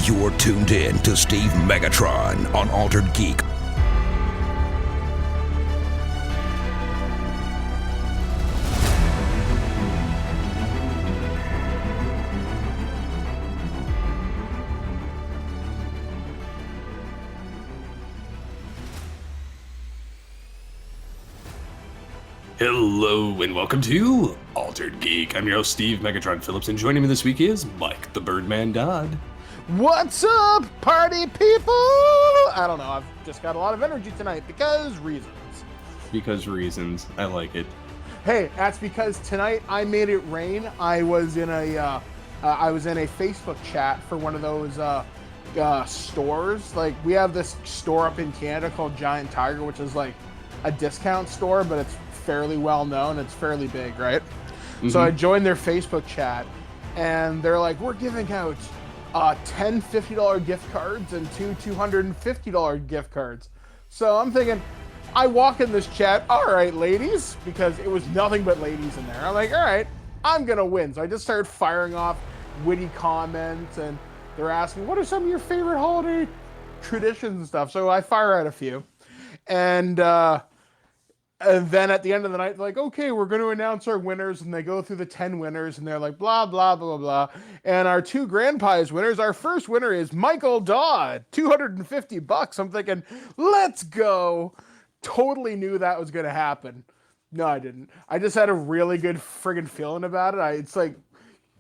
You're tuned in to Steve Megatron on Altered Geek. Hello and welcome to Altered Geek. I'm your host Steve Megatron Phillips, and joining me this week is Mike the Birdman Dodd. What's up, party people? I don't know, I've just got a lot of energy tonight because reasons. Because reasons, I like it. Hey, that's because tonight I made it rain. I was in a Facebook chat for one of those stores. Like, we have this store up in Canada called Giant Tiger, which is like a discount store, but it's fairly well known. It's fairly big, right? Mm-hmm. So I joined their Facebook chat, and they're like, we're giving out 10 $50 gift cards and 2 $250 gift cards. So I'm thinking, I walk in this chat, all right, ladies, because it was nothing but ladies in there. I'm like, all right, I'm gonna win. So I just started firing off witty comments, and they're asking, what are some of your favorite holiday traditions and stuff? So I fire out a few. And then at the end of the night, they're like, okay, we're going to announce our winners. And they go through the 10 winners, and they're like, blah, blah, blah, blah. And our 2 grand prize winners, our first winner is Michael Dodd, $250. I'm thinking, let's go. Totally knew that was going to happen. No, I didn't. I just had a really good friggin' feeling about it. It's like,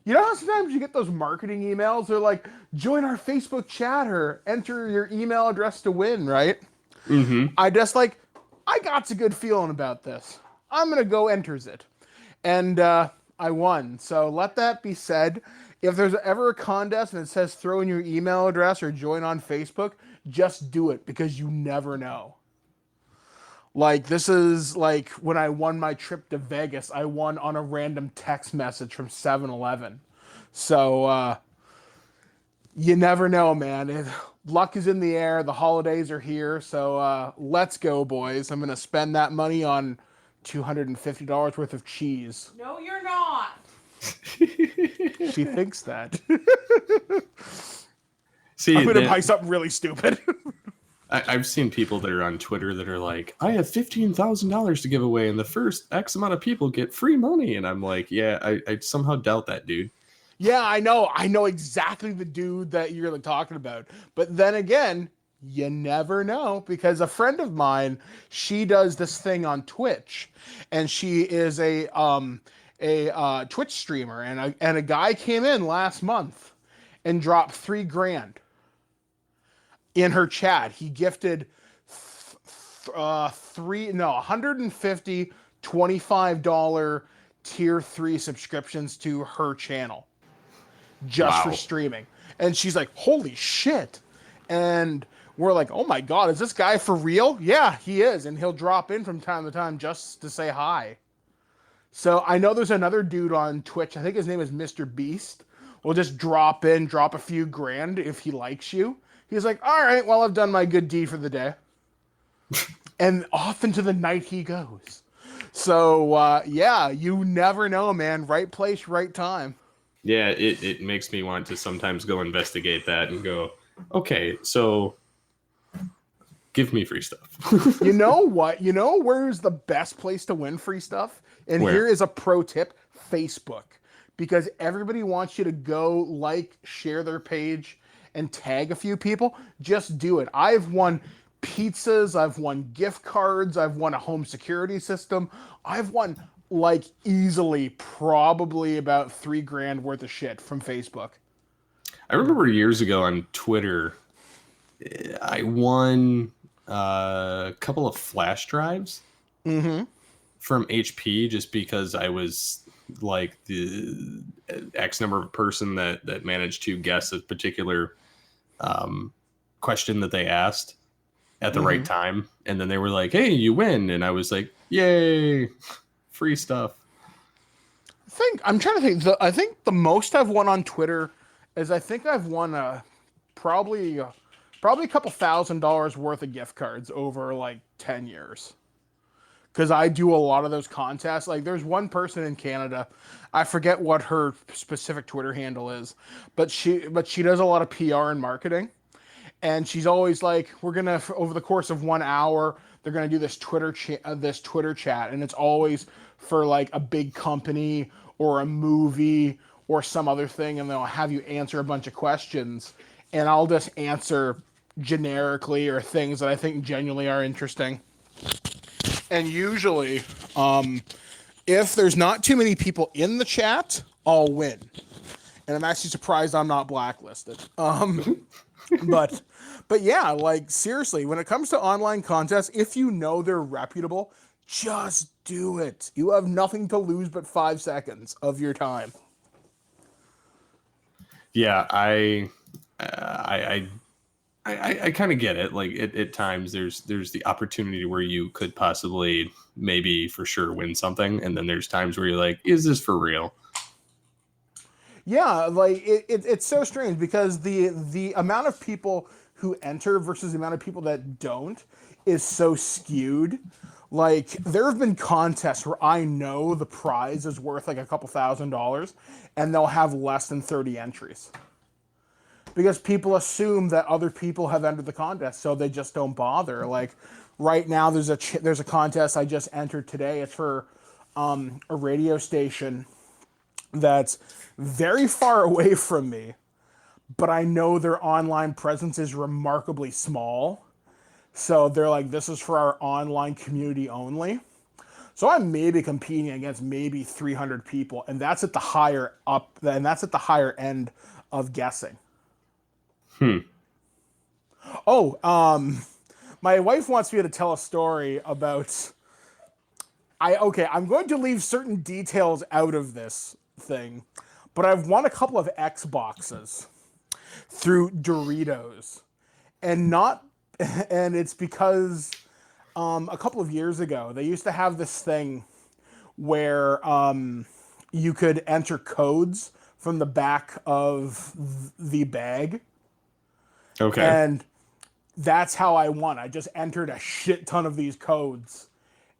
you know how sometimes you get those marketing emails? They're like, join our Facebook chat or enter your email address to win, right? Mm-hmm. I got a good feeling about this. I'm going to go enters it. And I won. So let that be said. If there's ever a contest and it says throw in your email address or join on Facebook, just do it because you never know. Like, this is like when I won my trip to Vegas, I won on a random text message from 7-Eleven. So you never know, man. Luck is in the air. The holidays are here. So let's go, boys. I'm going to spend that money on $250 worth of cheese. No, you're not. She thinks that. See, I'm going to buy something really stupid. I've seen people that are on Twitter that are like, I have $15,000 to give away, and the first X amount of people get free money. And I'm like, yeah, I somehow doubt that, dude. Yeah, I know exactly the dude that you're like talking about. But then again, you never know, because a friend of mine, she does this thing on Twitch, and she is a Twitch streamer, and a guy came in last month and dropped $3 grand in her chat. He gifted 150 $25 tier 3 subscriptions to her channel. Just for streaming. And she's like, holy shit. And we're like, oh my God, is this guy for real? Yeah, he is. And he'll drop in from time to time just to say hi. So I know there's another dude on Twitch, I think his name is Mr. Beast. Will just drop in, drop a few grand if he likes you. He's like, all right, well, I've done my good deed for the day. And off into the night he goes. So yeah, you never know, man. Right place, right time. Yeah, it makes me want to sometimes go investigate that and go, okay, so give me free stuff. You know what? You know where's the best place to win free stuff? And Where? Here is a pro tip, Facebook. Because everybody wants you to go like, share their page, and tag a few people. Just do it. I've won pizzas, I've won gift cards, I've won a home security system. I've won like easily probably about $3 grand worth of shit from Facebook. I remember years ago on Twitter, I won a couple of flash drives from HP just because I was like the X number of person that managed to guess a particular question that they asked at the right time. And then they were like, hey, you win. And I was like, yay. Free stuff. I'm trying to think. I think the most I've won on Twitter is I think I've won probably a couple $1,000s worth of gift cards over like 10 years. because I do a lot of those contests. Like there's one person in Canada, I forget what her specific Twitter handle is, but she does a lot of PR and marketing, and she's always like, we're gonna over the course of 1 hour, they're gonna do this Twitter chat, and it's always for like a big company or a movie or some other thing, and they'll have you answer a bunch of questions, and I'll just answer generically or things that I think genuinely are interesting. And usually, if there's not too many people in the chat, I'll win. And I'm actually surprised I'm not blacklisted. But yeah, like seriously, when it comes to online contests, if you know they're reputable, just do it. You have nothing to lose but 5 seconds of your time. Yeah, I kind of get it. Like at times there's the opportunity where you could possibly maybe for sure win something, and then there's times where you're like, is this for real? Yeah, like it's so strange because the amount of people who enter versus the amount of people that don't is so skewed. Like there have been contests where I know the prize is worth like a couple $1,000s, and they'll have less than 30 entries. Because people assume that other people have entered the contest, so they just don't bother. Like right now, there's a contest I just entered today. It's for a radio station that's very far away from me, but I know their online presence is remarkably small. So they're like, this is for our online community only. So I'm maybe competing against maybe 300 people, and that's at the higher end of guessing. Oh, my wife wants me to tell a story about. I'm going to leave certain details out of this thing, but I've won a couple of Xboxes through Doritos, and it's because a couple of years ago they used to have this thing where you could enter codes from the back of the bag. Okay. And that's how I won. I just entered a shit ton of these codes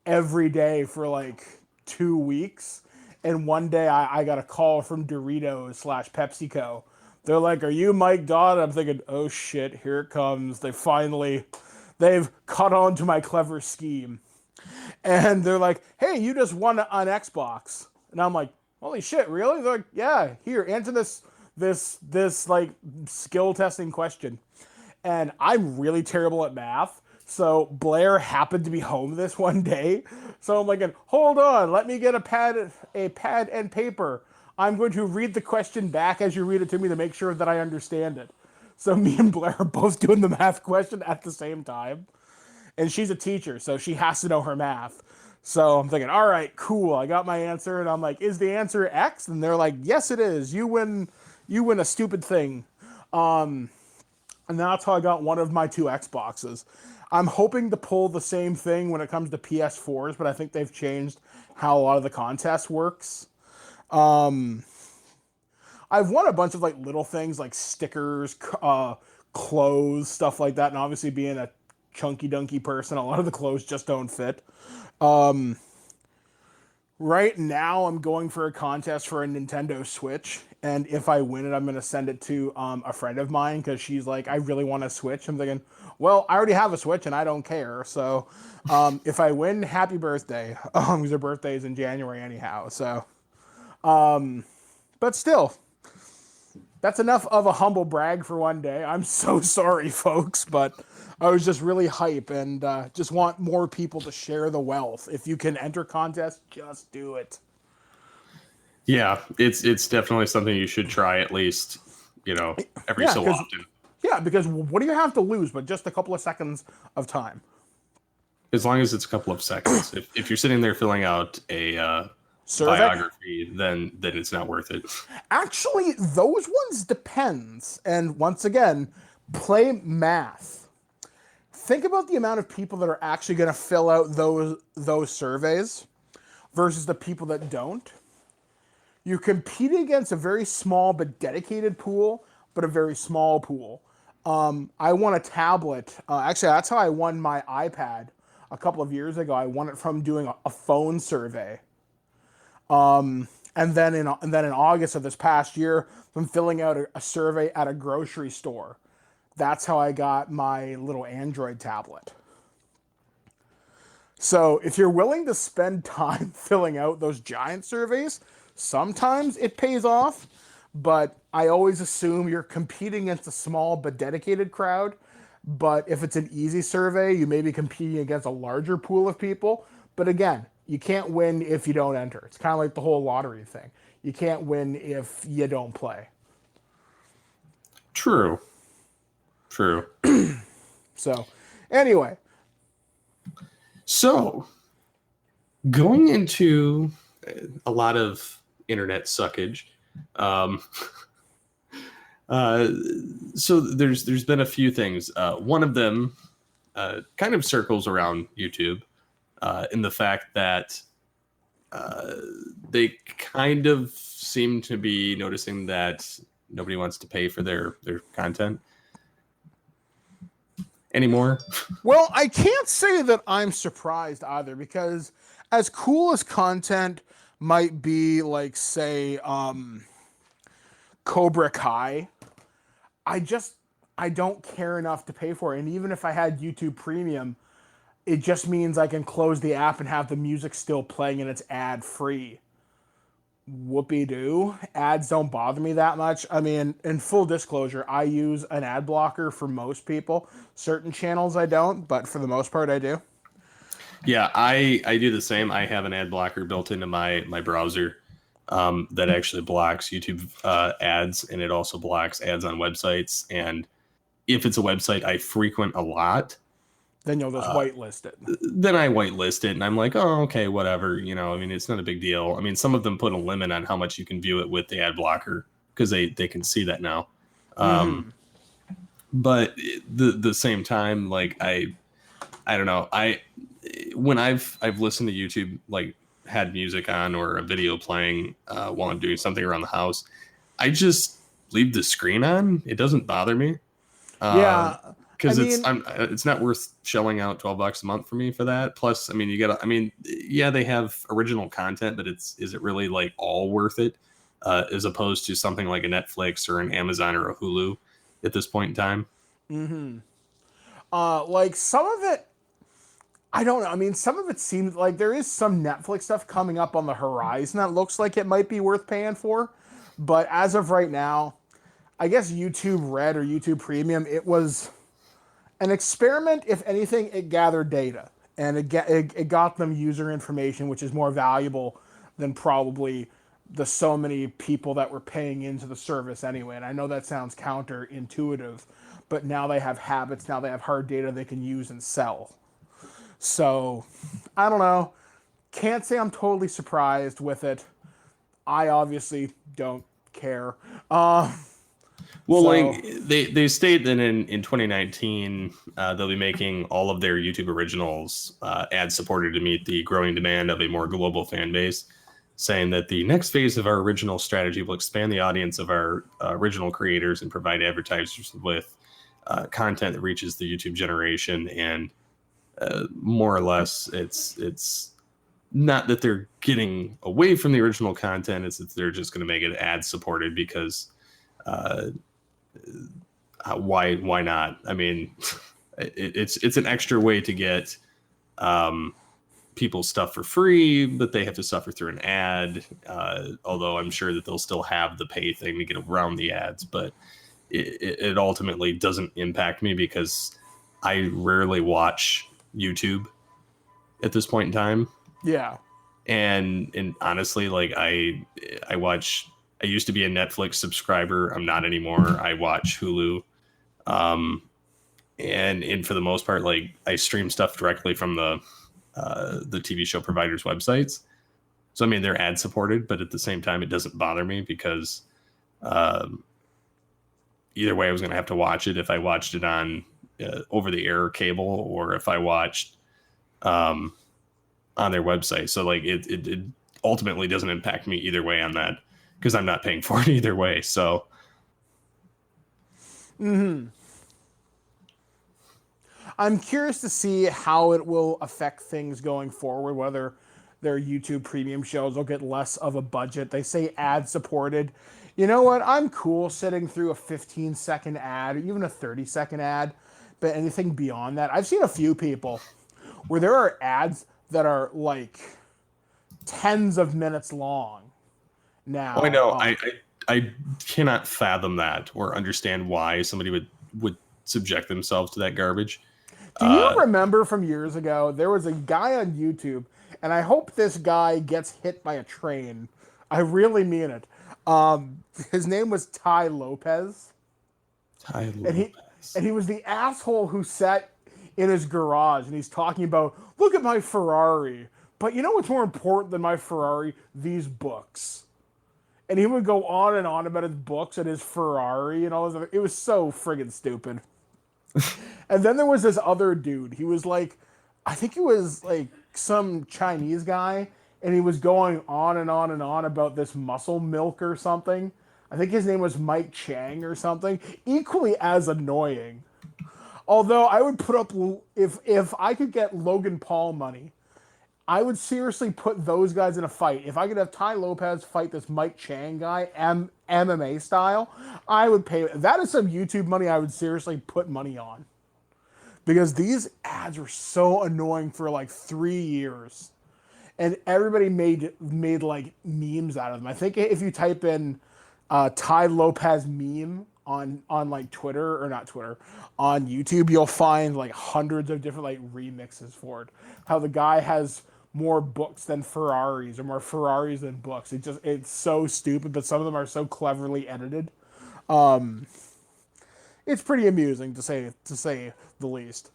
every day for like 2 weeks. And one day I got a call from Doritos / PepsiCo. They're like, are you Mike Dodd? I'm thinking, oh shit, here it comes. They've caught on to my clever scheme. And they're like, hey, you just won an Xbox. And I'm like, holy shit, really? They're like, yeah, here, answer this like skill testing question. And I'm really terrible at math. So Blair happened to be home this one day. So I'm like, hold on, let me get a pad and paper. I'm going to read the question back as you read it to me to make sure that I understand it. So me and Blair are both doing the math question at the same time. And she's a teacher, so she has to know her math. So I'm thinking, all right, cool. I got my answer. And I'm like, is the answer X? And they're like, yes, it is. You win a stupid thing. And that's how I got one of my 2 Xboxes. I'm hoping to pull the same thing when it comes to PS4s, but I think they've changed how a lot of the contest works. I've won a bunch of like little things like stickers, clothes, stuff like that. And obviously being a chunky dunky person, a lot of the clothes just don't fit. Right now I'm going for a contest for a Nintendo Switch. And if I win it, I'm going to send it to a friend of mine because she's like, I really want a Switch. I'm thinking, well, I already have a Switch and I don't care. So if I win, happy birthday. Because her birthday is in January anyhow. So, but still, that's enough of a humble brag for one day. I'm so sorry, folks, but I was just really hype and just want more people to share the wealth. If you can enter contests, just do it. Yeah, it's definitely something you should try at least, every so often. Yeah, because what do you have to lose but just a couple of seconds of time? As long as it's a couple of seconds. If you're sitting there filling out a biography, then it's not worth it. Actually, those ones depends. And once again, play math. Think about the amount of people that are actually going to fill out those surveys versus the people that don't. You're competing against a very small but dedicated pool, but a very small pool. I won a tablet. Actually, that's how I won my iPad. a couple of years ago. I won it from doing a phone survey. And then in August of this past year, from filling out a survey at a grocery store. That's how I got my little Android tablet. So if you're willing to spend time filling out those giant surveys, sometimes it pays off. But I always assume you're competing against a small but dedicated crowd. But if it's an easy survey, you may be competing against a larger pool of people. But again, you can't win if you don't enter. It's kind of like the whole lottery thing. You can't win if you don't play. True. So, anyway. So, going into a lot of internet suckage. So there's been a few things. One of them kind of circles around YouTube in the fact that they kind of seem to be noticing that nobody wants to pay for their content anymore. Well, I can't say that I'm surprised either, because as cool as content might be, like, say, Cobra Kai, I don't care enough to pay for it. And even if I had YouTube Premium, it just means I can close the app and have the music still playing and it's ad free. Whoopee-doo. Ads don't bother me that much. I mean, in full disclosure, I use an ad blocker for most people. Certain channels I don't, but for the most part I do. Yeah, I do the same. I have an ad blocker built into my browser that actually blocks YouTube ads, and it also blocks ads on websites. And if it's a website I frequent a lot, then you'll just whitelist it. Then I whitelist it, and I'm like, oh, okay, whatever. I mean, it's not a big deal. I mean, some of them put a limit on how much you can view it with the ad blocker because they can see that now. But the same time, like I don't know. When I've listened to YouTube, like had music on or a video playing while I'm doing something around the house, I just leave the screen on. It doesn't bother me. Yeah. Because it's not worth shelling out $12 a month for me for that. Plus, I mean, yeah, they have original content, but is it really like all worth it? As opposed to something like a Netflix or an Amazon or a Hulu at this point in time. Like some of it, I don't know. I mean, some of it seems like there is some Netflix stuff coming up on the horizon that looks like it might be worth paying for. But as of right now, I guess YouTube Red or YouTube Premium, it was an experiment. If anything, it gathered data, and it got them user information, which is more valuable than probably the so many people that were paying into the service anyway. And I know that sounds counterintuitive, but now they have habits. Now they have hard data they can use and sell. So, I don't know. Can't say I'm totally surprised with it. I obviously don't care. Well, like they state that in 2019 they'll be making all of their YouTube originals ad supported to meet the growing demand of a more global fan base, saying that the next phase of our original strategy will expand the audience of our original creators and provide advertisers with content that reaches the YouTube generation. And more or less, it's not that they're getting away from the original content; it's that they're just going to make it ad supported because. Why not? I mean, it's an extra way to get people's stuff for free, but they have to suffer through an ad. Although I'm sure that they'll still have the pay thing to get around the ads, but it ultimately doesn't impact me because I rarely watch YouTube at this point in time. Yeah, and honestly, like I used to be a Netflix subscriber. I'm not anymore. I watch Hulu. And for the most part, like I stream stuff directly from the TV show providers' websites. So, I mean, they're ad supported, but at the same time, it doesn't bother me because either way, I was going to have to watch it if I watched it on over the air cable or if I watched on their website. So like it ultimately doesn't impact me either way on that. Because I'm not paying for it either way, so. I'm curious to see how it will affect things going forward, whether their YouTube premium shows will get less of a budget. They say ad supported. You know what? I'm cool sitting through a 15-second ad, or even a 30-second ad, but anything beyond that, I've seen a few people where there are ads that are like tens of minutes long now. Oh, I know. I cannot fathom that or understand why somebody would subject themselves to that garbage. Do you remember from years ago, there was a guy on YouTube, and I hope this guy gets hit by a train. I really mean it. His name was Ty Lopez. Ty Lopez. And he was the asshole who sat in his garage, and he's talking about, look at my Ferrari. But you know what's more important than my Ferrari? These books. And he would go on and on about his books and his Ferrari and all this other. It was so friggin' stupid. And then there was this other dude. He was like, I think he was like some Chinese guy, and he was going on and on and on about this muscle milk or something. I think his name was Mike Chang or something. Equally as annoying. Although I would put up, if I could get Logan Paul money, I would seriously put those guys in a fight. If I could have Ty Lopez fight this Mike Chang guy, MMA style, I would pay. That is some YouTube money I would seriously put money on. Because these ads were so annoying for like 3 years. And everybody made like memes out of them. I think if you type in Ty Lopez meme on like Twitter, or not Twitter, on YouTube, you'll find like hundreds of different like remixes for it. How the guy has more books than Ferraris, or more Ferraris than books. It's so stupid, but some of them are so cleverly edited. It's pretty amusing to say the least.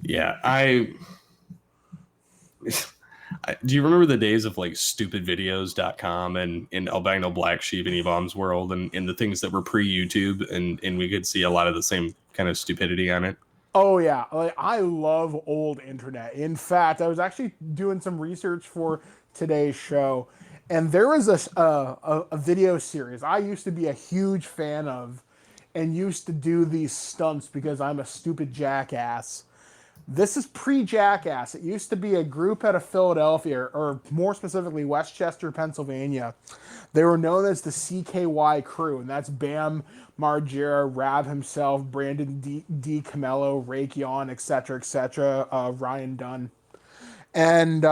Yeah, do you remember the days of like stupidvideos.com and Albino Black Sheep and E-Bombs World and the things that were pre-YouTube and we could see a lot of the same kind of stupidity on it? Oh yeah, like I love old internet. In fact, I was actually doing some research for today's show, and there was a video series I used to be a huge fan of, and used to do these stunts because I'm a stupid jackass. This is pre-Jackass. It used to be a group out of Philadelphia, or more specifically Westchester, Pennsylvania. They were known as the CKY crew, and that's Bam Margera, Rab himself, Brandon D. Camello, Raytheon, etc., Ryan Dunn. And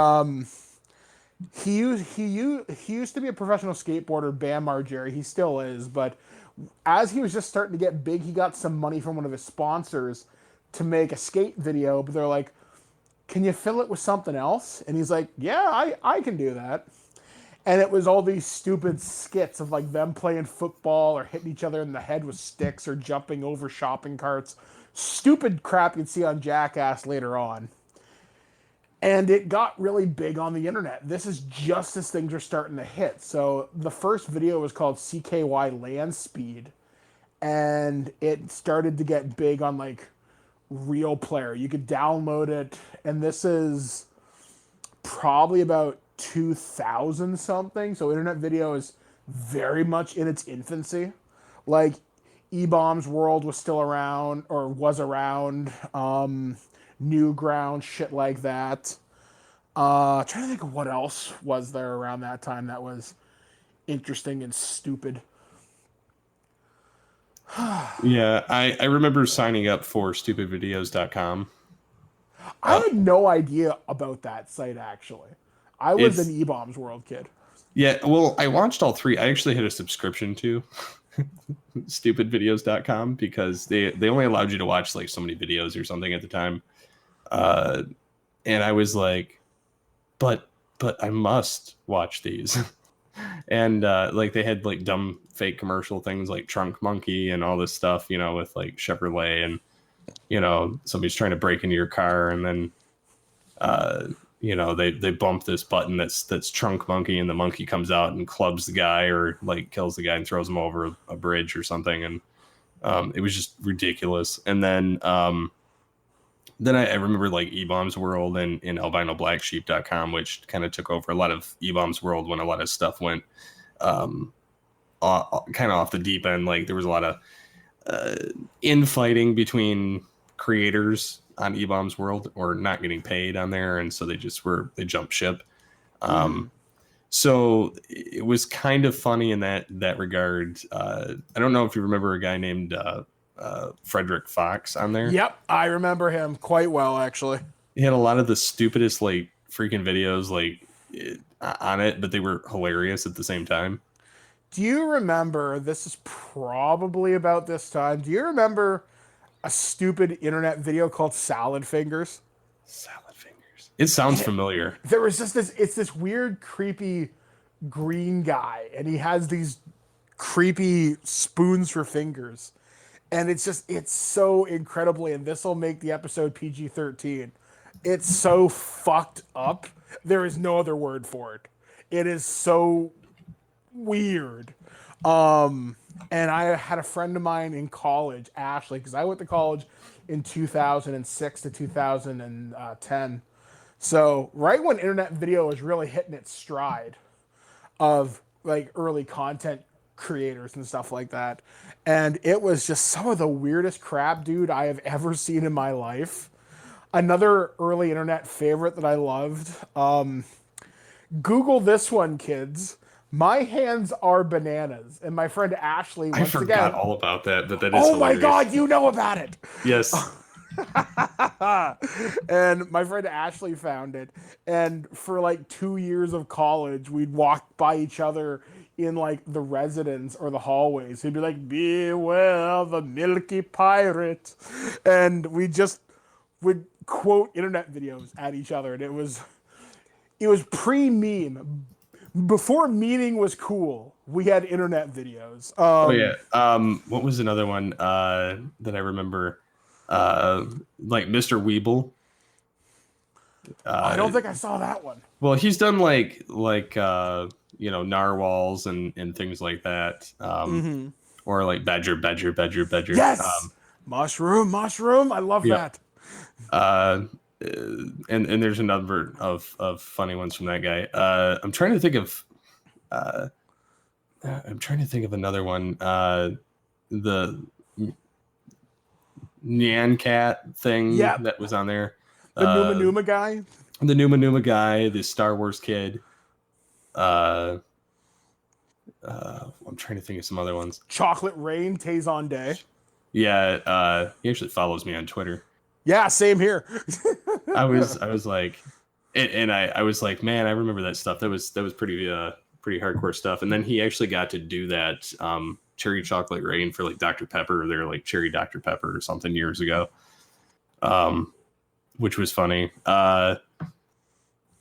he used to be a professional skateboarder, Bam Margera. He still is, but as he was just starting to get big, he got some money from one of his sponsors to make a skate video, but they're like, can you fill it with something else? And he's like, yeah, I can do that. And it was all these stupid skits of like them playing football or hitting each other in the head with sticks or jumping over shopping carts. Stupid crap you'd see on Jackass later on. And it got really big on the internet. This is just as things are starting to hit. So the first video was called CKY Land Speed. And it started to get big on like Real Player. You could download it, and this is probably about 2000 something, so internet video is very much in its infancy. Like E-Bombs World was still around, or was around, Newground, shit like that. Trying to think of what else was there around that time that was interesting and stupid. Yeah, I remember signing up for stupidvideos.com. I had no idea about that site, actually. I was an E-Bombs World kid. Yeah, well, I watched all three. I actually had a subscription to stupidvideos.com because they only allowed you to watch like so many videos or something at the time. And I was like, but I must watch these. And like they had like dumb fake commercial things like Trunk Monkey and all this stuff, you know, with like Chevrolet, and you know, somebody's trying to break into your car, and then you know, they bump this button that's Trunk Monkey, and the monkey comes out and clubs the guy or like kills the guy and throws him over a bridge or something. And it was just ridiculous. And then I remember like E-Bombs World and albinoblacksheep.com, which kind of took over a lot of E-Bombs World when a lot of stuff went kind of off the deep end. Like there was a lot of infighting between creators on E-Bombs World or not getting paid on there, and so they jumped ship. So it was kind of funny in that regard. I don't know if you remember a guy named Frederick Fox on there. Yep, I remember him quite well, actually. He had a lot of the stupidest like freaking videos on it, but they were hilarious at the same time. Do you remember, this is probably about this time, do you remember a stupid internet video called Salad Fingers? Salad Fingers. It sounds familiar. There was just this weird, creepy green guy, and he has these creepy spoons for fingers. And it's so incredibly, and this will make the episode PG-13. It's so fucked up. There is no other word for it. It is so weird. And I had a friend of mine in college, Ashley, because I went to college in 2006 to 2010. So right when internet video was really hitting its stride of like early content creators and stuff like that. And it was just some of the weirdest crap, dude, I have ever seen in my life. Another early internet favorite that I loved. Google this one, kids. My hands are bananas. And my friend Ashley, I forgot all about that, but that is hilarious. My God, you know about it. Yes. And my friend Ashley found it. And for like 2 years of college, we'd walk by each other in like the residence or the hallways. He'd be like, beware the milky pirate. And we just would quote internet videos at each other. And it was pre-meme. Before memeing was cool, we had internet videos. What was another one that I remember? Like Mr. Weeble. I don't think I saw that one. Well, he's done like narwhals and things like that. Or like badger. Yes. Mushroom. I love that. And there's a number of funny ones from that guy. I'm trying to think of another one. The Nyan Cat thing that was on there. The Numa guy. The Numa guy. The Star Wars kid. I'm trying to think of some other ones. Chocolate Rain, Tazon Day. Yeah, he actually follows me on Twitter. Yeah, same here. I was like, and I was like, man, I remember that stuff. That was pretty hardcore stuff. And then he actually got to do that cherry chocolate rain for like Dr. Pepper. They're like cherry Dr. Pepper or something years ago, which was funny. I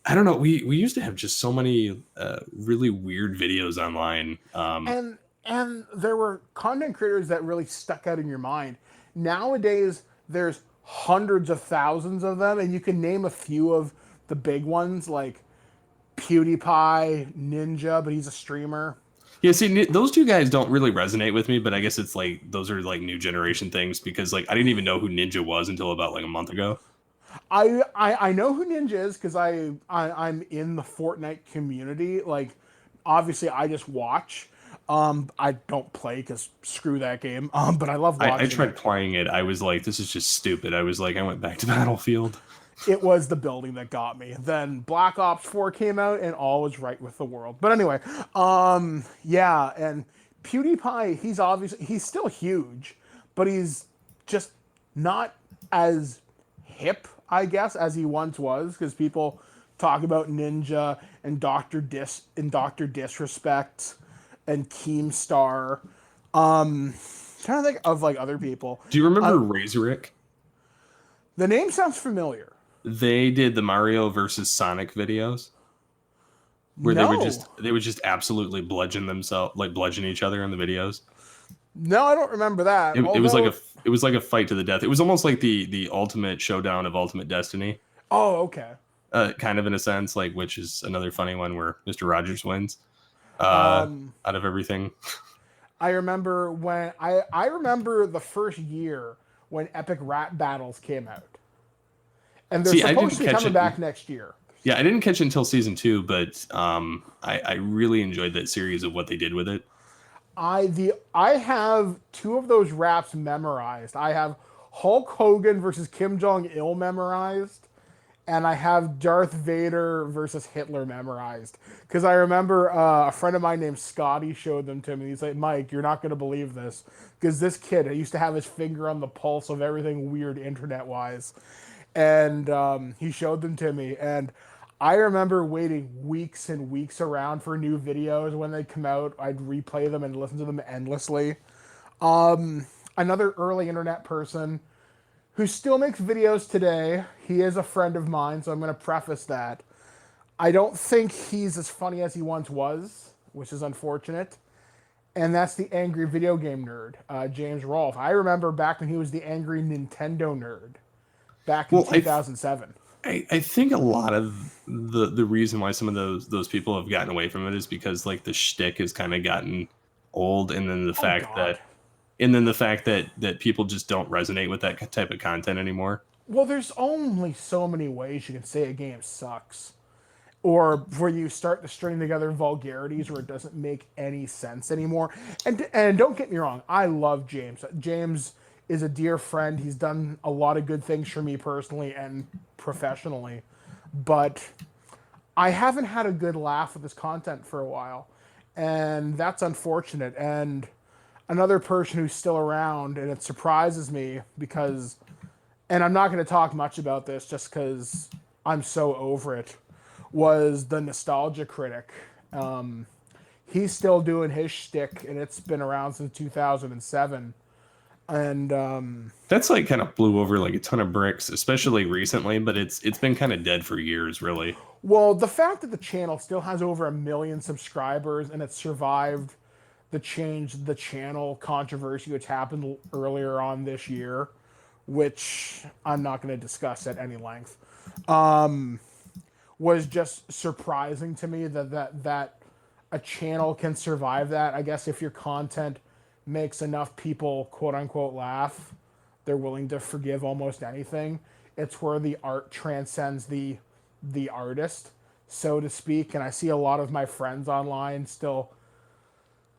don't know. We used to have just so many really weird videos online. And there were content creators that really stuck out in your mind. Nowadays, there's hundreds of thousands of them, and you can name a few of the big ones like PewDiePie, Ninja, but he's a streamer. Yeah, see, those two guys don't really resonate with me, but I guess it's like those are like new generation things because like I didn't even know who Ninja was until about like a month ago. I know who Ninja is because I'm in the Fortnite community. Like, obviously, I just watch. I don't play because screw that game. But I love watching. I tried playing it. I was like, this is just stupid. I was like, I went back to Battlefield. It was the building that got me. Then Black Ops 4 came out and all was right with the world. But anyway, yeah, and PewDiePie, he's still huge, but he's just not as hip, I guess, as he once was, because people talk about Ninja and Dr. Disrespect and Keemstar. Trying to think of like other people. Do you remember Razorick? The name sounds familiar. They did the Mario versus Sonic videos where they would just absolutely bludgeon each other in the videos. No, I don't remember that. It was like a fight to the death. It was almost like the ultimate showdown of Ultimate Destiny. Oh, okay. Kind of in a sense, like, which is another funny one where Mr. Rogers wins out of everything. I remember I remember the first year when Epic Rap Battles came out. And they're supposed to be coming back next year. Yeah, I didn't catch it until season 2, but I really enjoyed that series of what they did with it. I have 2 of those raps memorized. I have Hulk Hogan versus Kim Jong-il memorized, and I have Darth Vader versus Hitler memorized. Because I remember a friend of mine named Scotty showed them to me. He's like, Mike, you're not going to believe this. Because this kid used to have his finger on the pulse of everything weird internet-wise. And he showed them to me. And I remember waiting weeks and weeks around for new videos. When they come out, I'd replay them and listen to them endlessly. Another early internet person who still makes videos today. He is a friend of mine, so I'm going to preface that. I don't think he's as funny as he once was, which is unfortunate. And that's the angry video game nerd, James Rolfe. I remember back when he was the angry Nintendo nerd, back in 2007. I think a lot of the reason why some of those people have gotten away from it is because like the shtick has kind of gotten old, and then the fact that people just don't resonate with that type of content anymore. Well, there's only so many ways you can say a game sucks, or where you start to string together vulgarities where it doesn't make any sense anymore. And don't get me wrong, I love James. James is a dear friend. He's done a lot of good things for me personally and professionally, but I haven't had a good laugh with his content for a while, and that's unfortunate. And another person who's still around, and it surprises me because, and I'm not going to talk much about this just because I'm so over it, was the Nostalgia Critic. He's still doing his shtick, and it's been around since 2007. And that's like kind of blew over like a ton of bricks, especially recently, but it's been kind of dead for years, really. Well, the fact that the channel still has over 1 million subscribers and it survived the channel controversy which happened earlier on this year, which I'm not going to discuss at any length, was just surprising to me that a channel can survive that. I guess if your content makes enough people quote unquote laugh, they're willing to forgive almost anything. It's where the art transcends the artist, so to speak. And I see a lot of my friends online still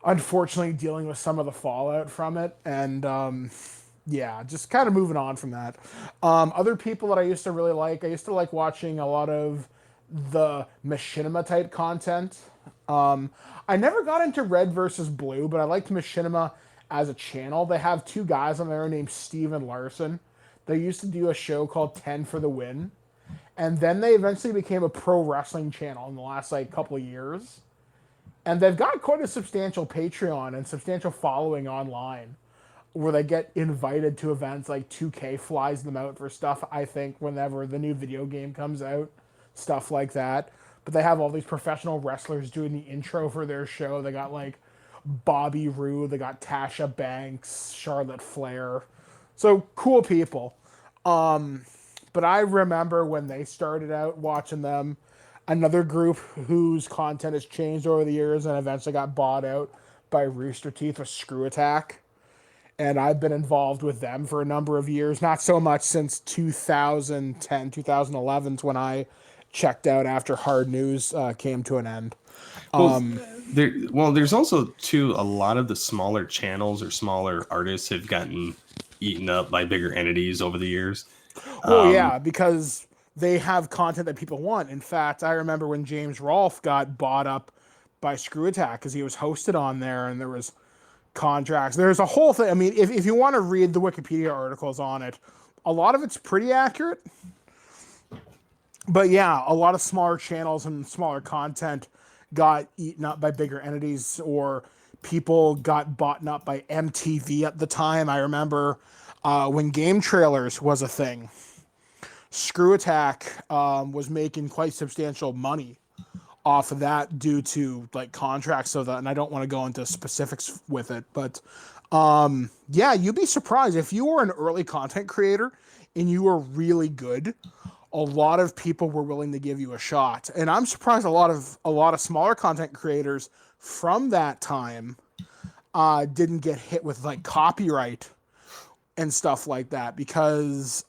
unfortunately dealing with some of the fallout from it. And yeah, just kind of moving on from that. Other people that I used to really like, I used to like watching a lot of the machinima type content. I never got into Red versus Blue, but I liked Machinima as a channel. They have two guys on there named Steve and Larson. They used to do a show called 10 for the Win. And then they eventually became a pro wrestling channel in the last like couple of years. And they've got quite a substantial Patreon and substantial following online, where they get invited to events. Like 2K flies them out for stuff, I think, whenever the new video game comes out. Stuff like that. But they have all these professional wrestlers doing the intro for their show. They got like Bobby Roode, they got Tasha Banks, Charlotte Flair. So cool people. But I remember when they started out watching them, another group whose content has changed over the years and eventually got bought out by Rooster Teeth was Screw Attack. And I've been involved with them for a number of years. Not so much since 2010, 2011 when I checked out after Hard News came to an end. There's also too a lot of the smaller channels or smaller artists have gotten eaten up by bigger entities over the years. Well, yeah, because they have content that people want. In fact, I remember when James Rolfe got bought up by Screw Attack because he was hosted on there, and there was contracts. There's a whole thing. I mean, if you want to read the Wikipedia articles on it, a lot of it's pretty accurate. But yeah, a lot of smaller channels and smaller content got eaten up by bigger entities, or people got bought up by MTV at the time. I remember when game trailers was a thing, Screw Attack was making quite substantial money off of that due to like contracts. So that, and I don't want to go into specifics with it, but yeah, you'd be surprised if you were an early content creator and you were really good. A lot of people were willing to give you a shot, and I'm surprised a lot of smaller content creators from that time didn't get hit with like copyright and stuff like that, because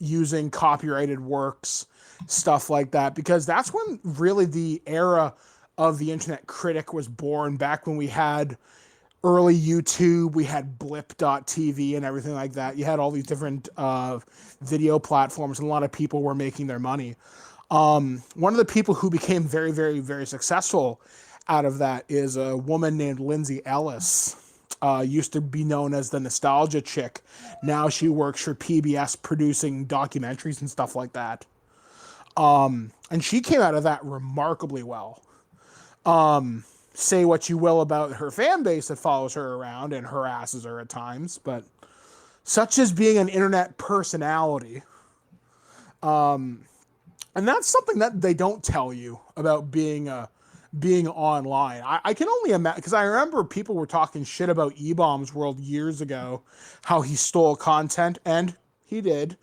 using copyrighted works, stuff like that, because that's when really the era of the internet critic was born, back when we had early YouTube. We had blip.tv and everything like that. You had all these different video platforms, and a lot of people were making their money. One of the people who became very, very, very successful out of that is a woman named Lindsay Ellis. Used to be known as the Nostalgia Chick. Now she works for PBS producing documentaries and stuff like that. And she came out of that remarkably well. Say what you will about her fan base that follows her around and harasses her at times, but such as being an internet personality. And that's something that they don't tell you about being online. I can only imagine, because I remember people were talking shit about E-Bomb's World years ago, how he stole content, and he did.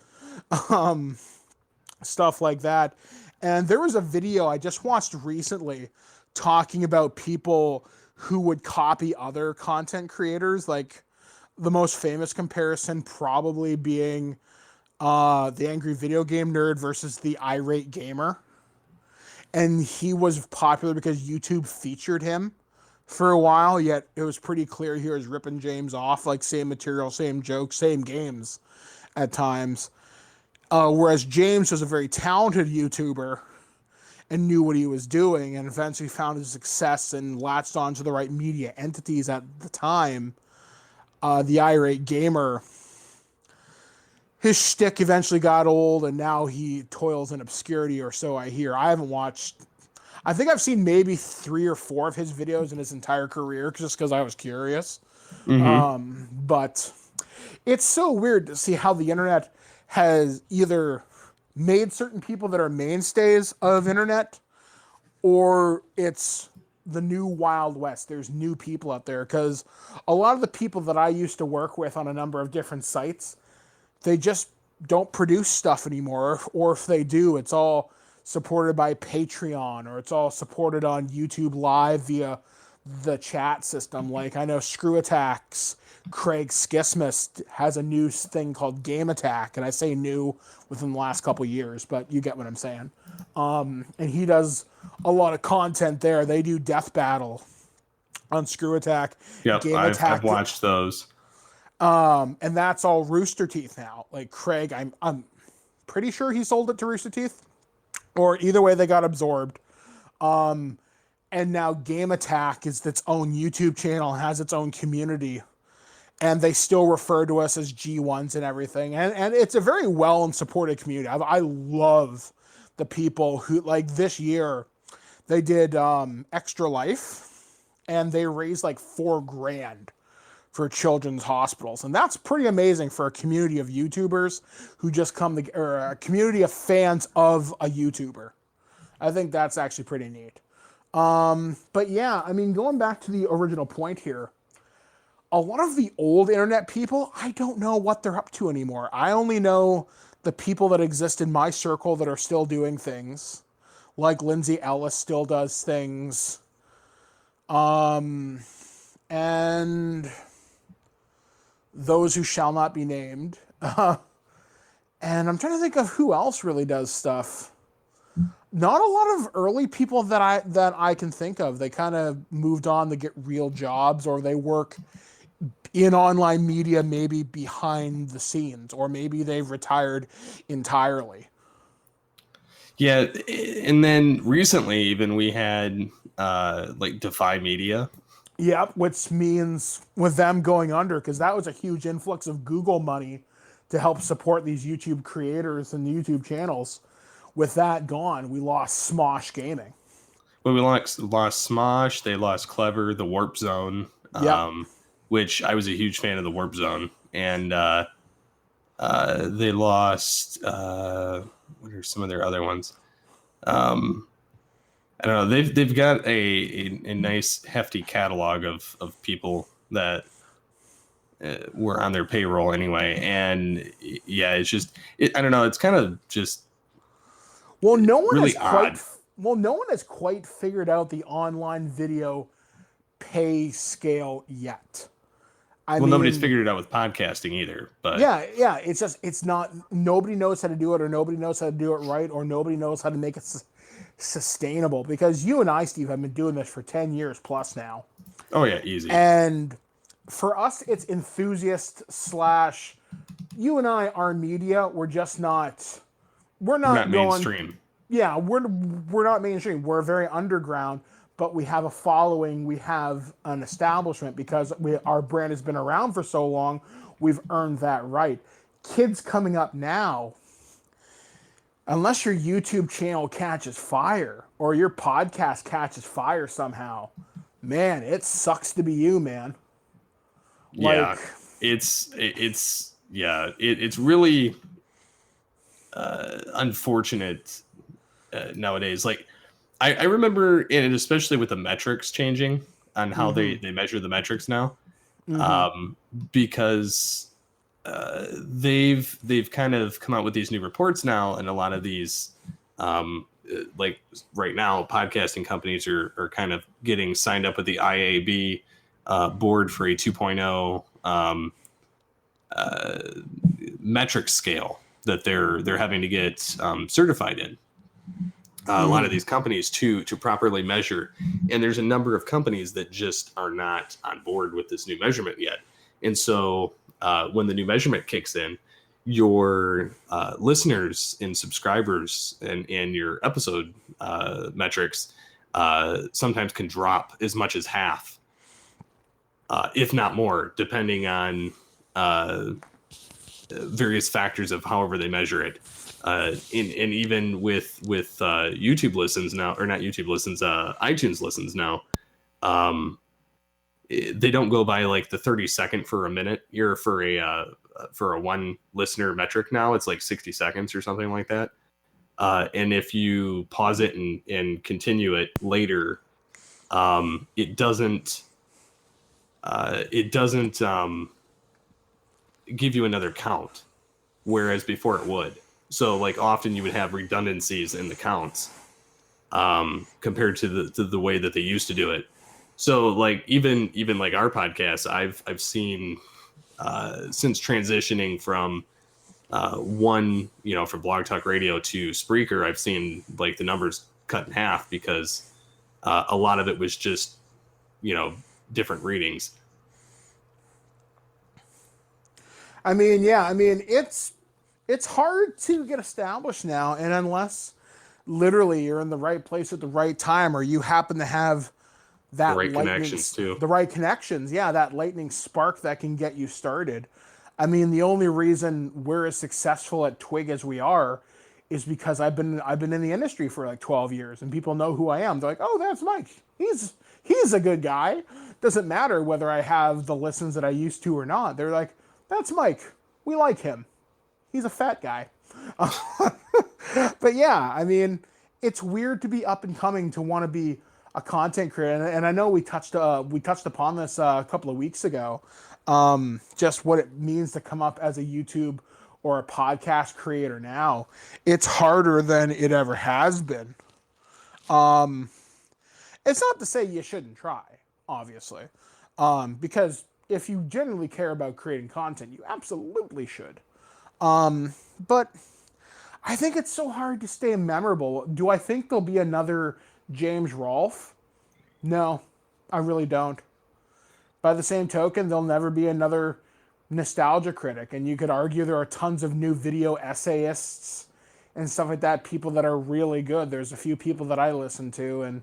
Stuff like that. And there was a video I just watched recently talking about people who would copy other content creators, like the most famous comparison probably being the Angry Video Game Nerd versus the Irate Gamer. And he was popular because YouTube featured him for a while, yet it was pretty clear he was ripping James off, like same material, same jokes, same games at times. Whereas James was a very talented YouTuber and knew what he was doing, and eventually found his success and latched onto the right media entities at the time. The Irate Gamer, his shtick eventually got old, and now he toils in obscurity, or so I hear. I haven't watched... I think I've seen maybe 3 or 4 of his videos in his entire career, just because I was curious. But it's so weird to see how the internet has either made certain people that are mainstays of internet, or it's the new Wild West. There's new people out there, because a lot of the people that I used to work with on a number of different sites, they just don't produce stuff anymore, or if they do, it's all supported by Patreon, or it's all supported on YouTube Live via the chat system. Like, I know Screw Attacks, Craig Skismus has a new thing called Game Attack, and I say new within the last couple years, but you get what I'm saying. And he does a lot of content there. They do Death Battle on Screw Attack. Yep, I've watched those. And that's all Rooster Teeth now. Like, Craig, I'm pretty sure he sold it to Rooster Teeth, or either way they got absorbed. And now Game Attack is its own YouTube channel, has its own community, and they still refer to us as G1s and everything. And it's a very well and supported community. I love the people who, like, this year they did Extra Life, and they raised like $4,000 for children's hospitals. And that's pretty amazing for a community of YouTubers who just come to, or a community of fans of a YouTuber. I think that's actually pretty neat. But yeah, I mean, going back to the original point here, a lot of the old internet people, I don't know what they're up to anymore. I only know the people that exist in my circle that are still doing things. Like Lindsay Ellis still does things. And those who shall not be named. And I'm trying to think of who else really does stuff. Not a lot of early people that I can think of. They kind of moved on to get real jobs, or they work in online media, maybe behind the scenes, or maybe they've retired entirely. Yeah, and then recently even we had like Defy Media. Yep, which means with them going under, because that was a huge influx of Google money to help support these YouTube creators and YouTube channels. With that gone, we lost Smosh Gaming. Well, we lost Smosh. They lost Clever, the Warp Zone, which I was a huge fan of the Warp Zone. And they lost, what are some of their other ones? I don't know. They've got a nice hefty catalog of people that were on their payroll anyway. And yeah, it's just, I don't know. It's kind of just, well, no one really has quite figured out the online video pay scale yet. I mean, nobody's figured it out with podcasting either. But yeah, it's not. Nobody knows how to do it, or nobody knows how to do it right, or nobody knows how to make it sustainable. Because you and I, Steve, have been doing this for 10 years plus now. Oh yeah, easy. And for us, it's enthusiast slash. You and I are media. We're just not. We're not going mainstream. Yeah, we're not mainstream. We're very underground, but we have a following. We have an establishment because our brand has been around for so long. We've earned that right. Kids coming up now, unless your YouTube channel catches fire or your podcast catches fire somehow, man, it sucks to be you, man. Yeah, it's really unfortunate nowadays. Like I remember, and especially with the metrics changing on how they measure the metrics now, because they've kind of come out with these new reports now, and a lot of these like right now podcasting companies are kind of getting signed up with the IAB board for a 2.0 metric scale that they're having to get certified in. A lot of these companies to properly measure, and there's a number of companies that just are not on board with this new measurement yet. And so when the new measurement kicks in, your listeners and subscribers and your episode metrics sometimes can drop as much as half, if not more, depending on various factors of however they measure it. And even with YouTube listens now, or not YouTube listens, iTunes listens now, they don't go by like the 30-second for a minute. You're for a one listener metric now, it's like 60 seconds or something like that. And if you pause it and continue it later, it doesn't give you another count, whereas before it would. So like often you would have redundancies in the counts compared to the way that they used to do it. So like even like our podcast, I've seen since transitioning from from Blog Talk Radio to Spreaker, I've seen like the numbers cut in half because a lot of it was just different readings. I mean, it's hard to get established now, and unless literally you're in the right place at the right time, or you happen to have that the right connections too. The right connections, yeah, that lightning spark that can get you started. I mean, the only reason we're as successful at Twig as we are is because I've been in the industry for like 12 years, and people know who I am. They're like, "Oh, that's Mike. He's a good guy." Doesn't matter whether I have the listens that I used to or not. They're like, "That's Mike. We like him. He's a fat guy." But yeah, I mean, it's weird to be up and coming, to want to be a content creator. And I know we touched upon this a couple of weeks ago, just what it means to come up as a YouTube or a podcast creator now. It's harder than it ever has been. It's not to say you shouldn't try, obviously, because if you genuinely care about creating content, you absolutely should. But I think it's so hard to stay memorable. Do I think there'll be another James Rolfe? No, I really don't. By the same token, there'll never be another Nostalgia Critic. And you could argue there are tons of new video essayists and stuff like that, people that are really good. There's a few people that I listen to, and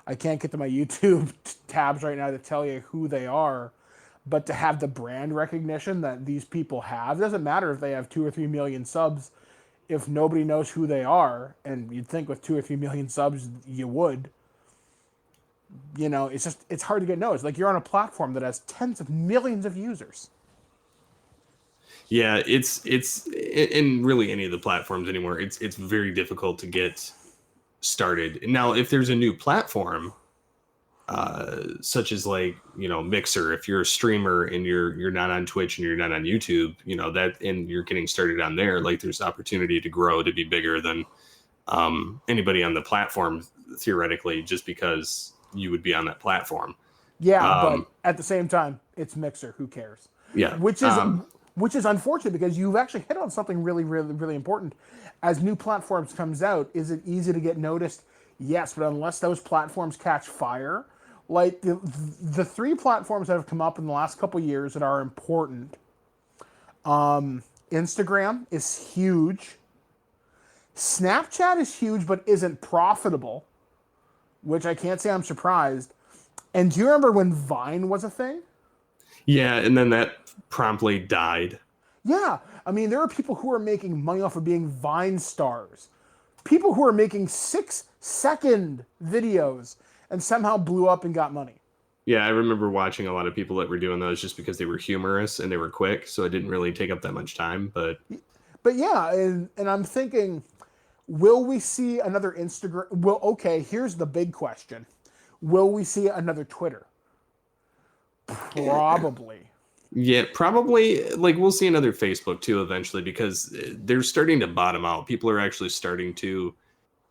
I can't get to my YouTube tabs right now to tell you who they are. But to have the brand recognition that these people have, doesn't matter if they have 2 or 3 million subs, if nobody knows who they are, and you'd think with 2 or 3 million subs you would, it's hard to get noticed. Like, you're on a platform that has tens of millions of users. Yeah, it's in really any of the platforms anymore. It's very difficult to get started. Now, if there's a new platform, such as like Mixer, if you're a streamer and you're not on Twitch and you're not on YouTube, that, and you're getting started on there, like there's opportunity to grow to be bigger than anybody on the platform theoretically, just because you would be on that platform. Yeah, but at the same time, it's Mixer. Who cares? Yeah, which is unfortunate, because you've actually hit on something really, really, really important. As new platforms comes out, is it easy to get noticed? Yes, but unless those platforms catch fire, Like the three platforms that have come up in the last couple years that are important. Instagram is huge. Snapchat is huge, but isn't profitable, which I can't say I'm surprised. And do you remember when Vine was a thing? Yeah, and then that promptly died. Yeah. I mean, there are people who are making money off of being Vine stars. People who are making 6-second videos and somehow blew up and got money. Yeah, I remember watching a lot of people that were doing those just because they were humorous and they were quick, so it didn't really take up that much time. But yeah, and I'm thinking, will we see another Instagram? Well, okay, here's the big question. Will we see another Twitter? Probably. Yeah, probably. Like, we'll see another Facebook too eventually, because they're starting to bottom out. People are actually starting to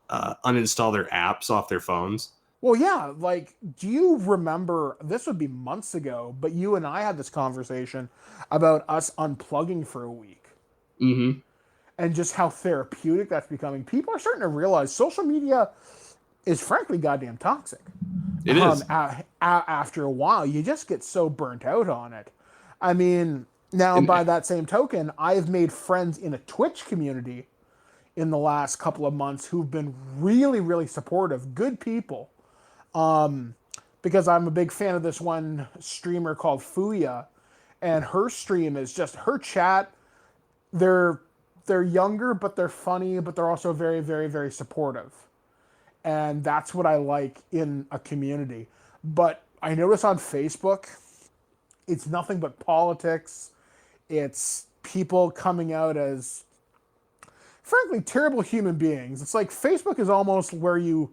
uninstall their apps off their phones. Well, yeah, like, do you remember, this would be months ago, but you and I had this conversation about us unplugging for a week. Mm-hmm. And just how therapeutic that's becoming. People are starting to realize social media is frankly goddamn toxic. It is. After a while, you just get so burnt out on it. I mean, now by that same token, I've made friends in a Twitch community in the last couple of months who've been really, really supportive. Good people. Because I'm a big fan of this one streamer called Fuya, and her stream is just her chat. They're younger, but they're funny, but they're also very, very, very supportive. And that's what I like in a community. But I notice on Facebook, it's nothing but politics. It's people coming out as, frankly, terrible human beings. It's like Facebook is almost where you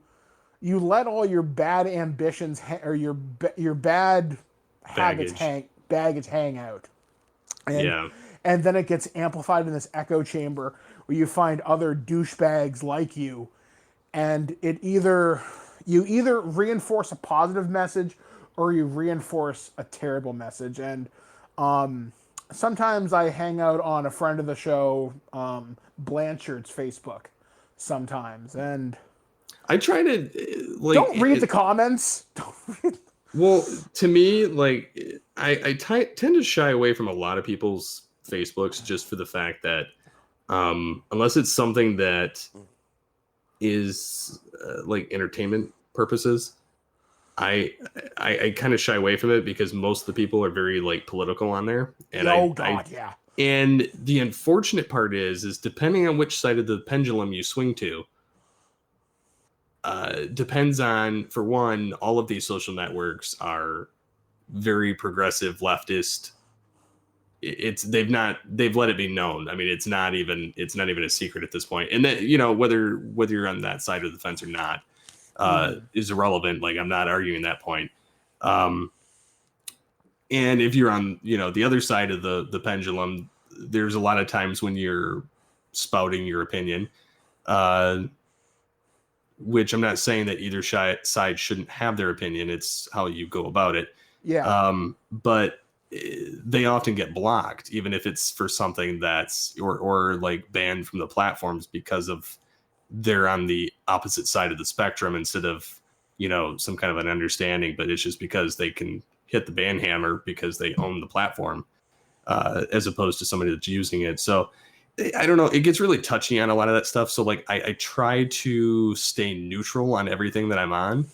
let all your bad ambitions or your bad habits baggage hang out. And then it gets amplified in this echo chamber where you find other douchebags like you, and you either reinforce a positive message or you reinforce a terrible message. And sometimes I hang out on a friend of the show, Blanchard's Facebook sometimes, and I try to don't read the comments. Well, to me, like, I tend to shy away from a lot of people's Facebooks just for the fact that unless it's something that is like entertainment purposes, I kind of shy away from it because most of the people are very like political on there. And yeah. And the unfortunate part is depending on which side of the pendulum you swing to, depends on, for one, all of these social networks are very progressive leftist. They've let it be known. I mean, it's not even a secret at this point. And that, whether you're on that side of the fence or not, is irrelevant. Like, I'm not arguing that point. And if you're on, the other side of the pendulum, there's a lot of times when you're spouting your opinion, which I'm not saying that either side shouldn't have their opinion. It's how you go about it. Yeah. But they often get blocked, even if it's for something that's or like banned from the platforms because of they're on the opposite side of the spectrum instead of, some kind of an understanding, but it's just because they can hit the ban hammer because they own the platform, as opposed to somebody that's using it. So I don't know. It gets really touchy on a lot of that stuff. So like I try to stay neutral on everything that I'm on,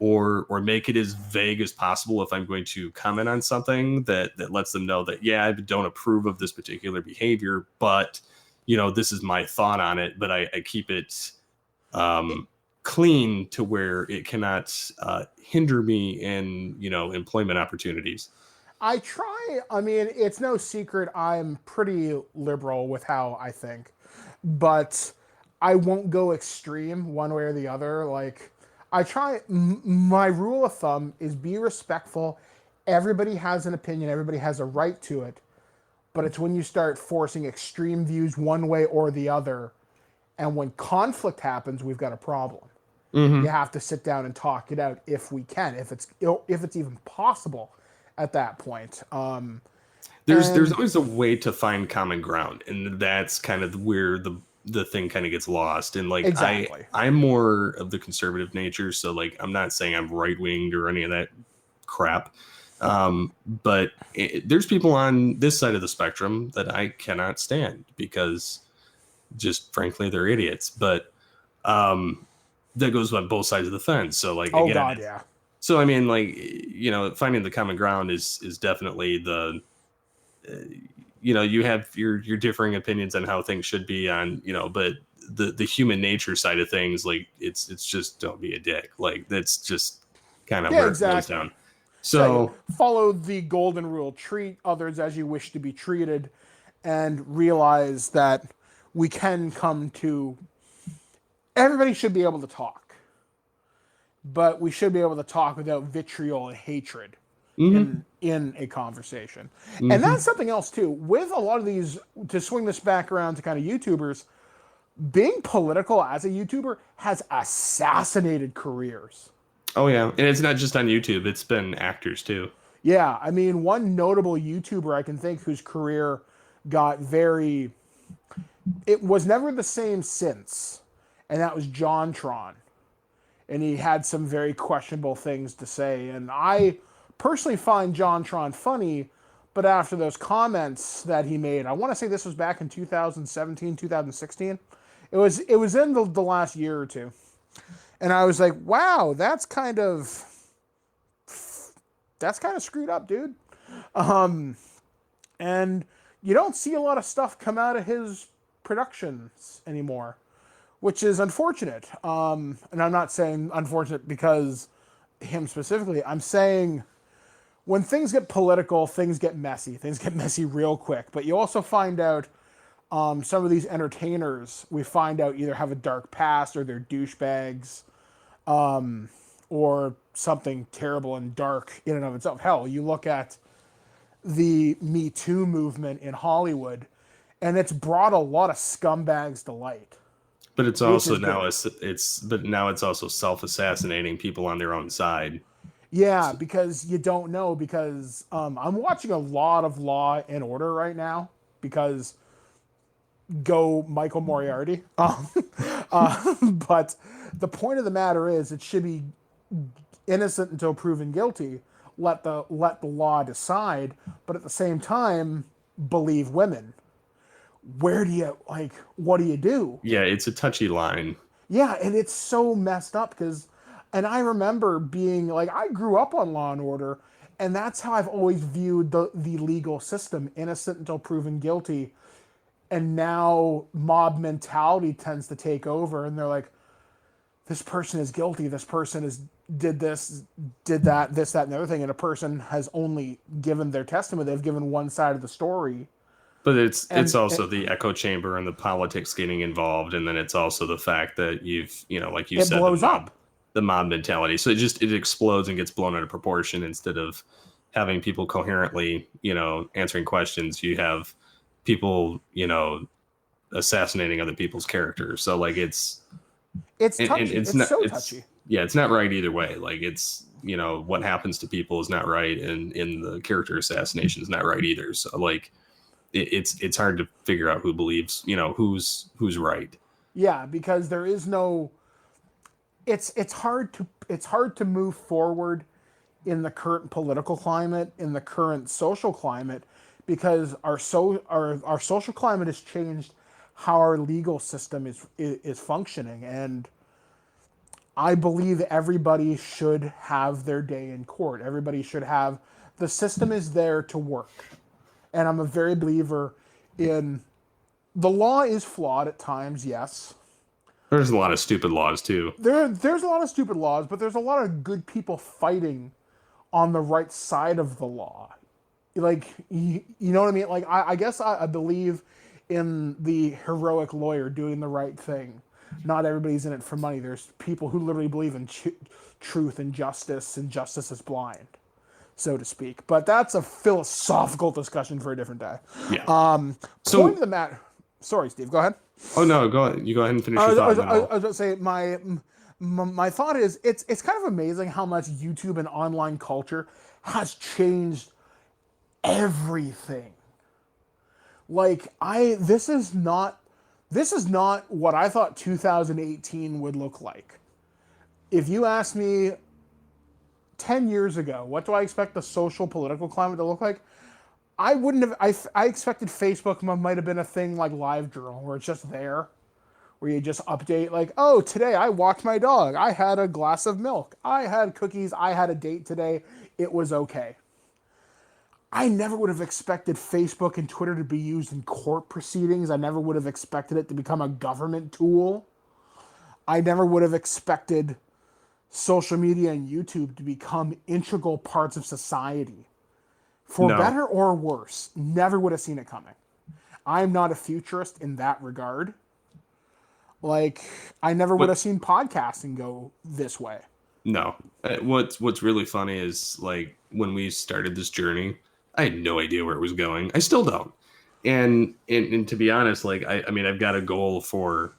or make it as vague as possible if I'm going to comment on something that lets them know that, yeah, I don't approve of this particular behavior, but this is my thought on it. But I keep it clean to where it cannot hinder me in, employment opportunities. I try. I mean, it's no secret I'm pretty liberal with how I think, but I won't go extreme one way or the other. Like, I try. My rule of thumb is be respectful. Everybody has an opinion. Everybody has a right to it. But it's when you start forcing extreme views one way or the other, and when conflict happens, we've got a problem. Mm-hmm. You have to sit down and talk it out if we can, if it's even possible at that point. There's always a way to find common ground, and that's kind of where the thing kind of gets lost. And like, Exactly. I'm more of the conservative nature. So like, I'm not saying I'm right winged or any of that crap. But there's people on this side of the spectrum that I cannot stand because just frankly, they're idiots. But, that goes on both sides of the fence. So like, Oh again, God, yeah. so I mean, like, you know, finding the common ground is definitely the, you know, you have your differing opinions on how things should be on, you know, but the human nature side of things, like it's just don't be a dick. Like that's just kind of where it goes down. So follow the golden rule: treat others as you wish to be treated, and realize that we can come to. Everybody should be able to talk, but we should be able to talk without vitriol and hatred in a conversation. And that's something else too. With a lot of these, to swing this back around to kind of YouTubers, being political as a YouTuber has assassinated careers. Oh yeah, and it's not just on YouTube; it's been actors too. Yeah, I mean, one notable YouTuber I can think whose career got very, it was never the same since, and that was JonTron. And he had some very questionable things to say. And I personally find JonTron funny, but after those comments that he made, I want to say this was back in 2017, 2016. It was in the last year or two. And I was like, wow, that's kind of screwed up, dude. And you don't see a lot of stuff come out of his productions anymore, which is unfortunate. And I'm not saying unfortunate because him specifically. I'm saying when things get political, things get messy. Things get messy real quick. But you also find out some of these entertainers, we find out either have a dark past or they're douchebags, or something terrible and dark in and of itself. Hell, you look at the Me Too movement in Hollywood, and it's brought a lot of scumbags to light. But it's also now it's also self-assassinating people on their own side. Yeah, because you don't know. Because I'm watching a lot of Law and Order right now because go Michael Moriarty. But the point of the matter is, it should be innocent until proven guilty. Let the law decide, but at the same time, believe women. Where do you, like, what do you do? Yeah, it's a touchy line. Yeah, and it's so messed up because, and I remember being like, I grew up on Law and Order, and that's how I've always viewed the legal system: innocent until proven guilty. And now mob mentality tends to take over, and they're like, this person is guilty, this person did this, did that, this, that, and the other thing, and a person has only given their testimony. They've given one side of the story. But it's also the echo chamber and the politics getting involved, and then it's also the fact that like you said, it blows up. The mob mentality. So it explodes and gets blown out of proportion. Instead of having people coherently, answering questions, you have people, assassinating other people's characters. So like it's touchy. It's so touchy. Yeah, it's not right either way. Like it's, what happens to people is not right, and in the character assassination is not right either. So like it's hard to figure out who believes, who's right. Yeah, because there is no. It's hard to move forward in the current political climate, in the current social climate, because our social climate has changed how our legal system is functioning. And I believe everybody should have their day in court. Everybody should have, the system is there to work. And I'm a very believer in, the law is flawed at times, yes. There's a lot of stupid laws too. There's a lot of stupid laws, but there's a lot of good people fighting on the right side of the law. Like, you know what I mean? Like, I guess I believe in the heroic lawyer doing the right thing. Not everybody's in it for money. There's people who literally believe in truth and justice is blind, so to speak. But that's a philosophical discussion for a different day. Yeah. Point of the matter. Sorry, Steve. Go ahead. Oh no, go ahead. You go ahead and finish your thought. I was going to say my thought is it's kind of amazing how much YouTube and online culture has changed everything. Like this is not This is not what I thought 2018 would look like. If you asked me 10 years ago, what do I expect the social political climate to look like? I wouldn't have, I expected Facebook might have been a thing like LiveJournal, where it's just there, where you just update, like, oh, today I walked my dog. I had a glass of milk. I had cookies. I had a date today. It was okay. I never would have expected Facebook and Twitter to be used in court proceedings. I never would have expected it to become a government tool. I never would have expected social media and YouTube to become integral parts of society. For better or worse, never would have seen it coming. I'm not a futurist in that regard. Like, I never would have seen podcasting go this way. No. What's really funny is, like, when we started this journey, I had no idea where it was going. I still don't. And to be honest, like, I mean, I've got a goal for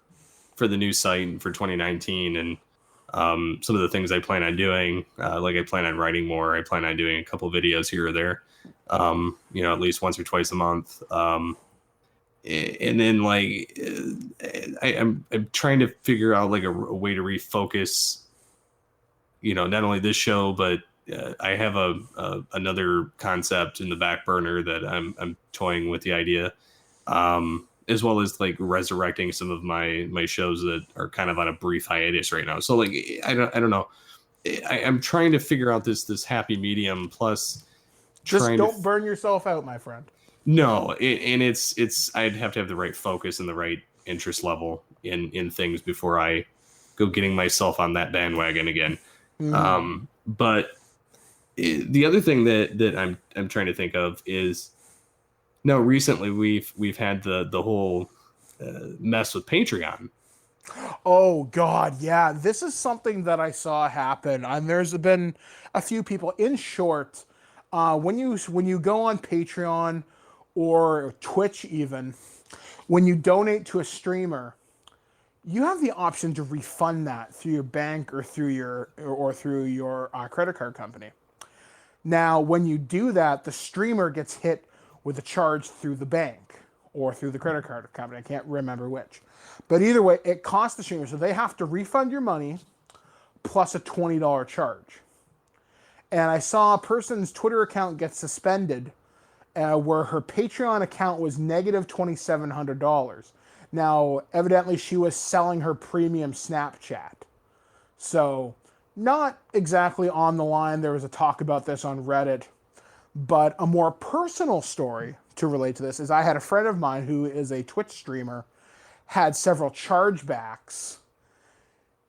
the new site for 2019, and some of the things I plan on doing, like I plan on writing more. I plan on doing a couple videos here or there, at least once or twice a month. And then, like, I'm trying to figure out, like, a way to refocus, not only this show, but I have another concept in the back burner that I'm toying with the idea, as well as, like, resurrecting some of my shows that are kind of on a brief hiatus right now. So, like, I don't know. I'm trying to figure out this happy medium. Plus, just don't burn yourself out, my friend. No, it's I'd have to have the right focus and the right interest level in things before I go getting myself on that bandwagon again. But the other thing that I'm trying to think of is, now recently we've had the whole mess with Patreon. Oh God, yeah, this is something that I saw happen, and there's been a few people. In short, when you go on Patreon or Twitch, even when you donate to a streamer, you have the option to refund that through your bank or through your credit card company. Now, when you do that, the streamer gets hit with a charge through the bank or through the credit card company. I can't remember which. But either way, it costs the streamer. So they have to refund your money plus a $20 charge. And I saw a person's Twitter account get suspended where her Patreon account was negative $2,700. Now, evidently, she was selling her premium Snapchat. So, not exactly on the line. There was a talk about this on Reddit. But a more personal story to relate to this is, I had a friend of mine who is a Twitch streamer, had several chargebacks.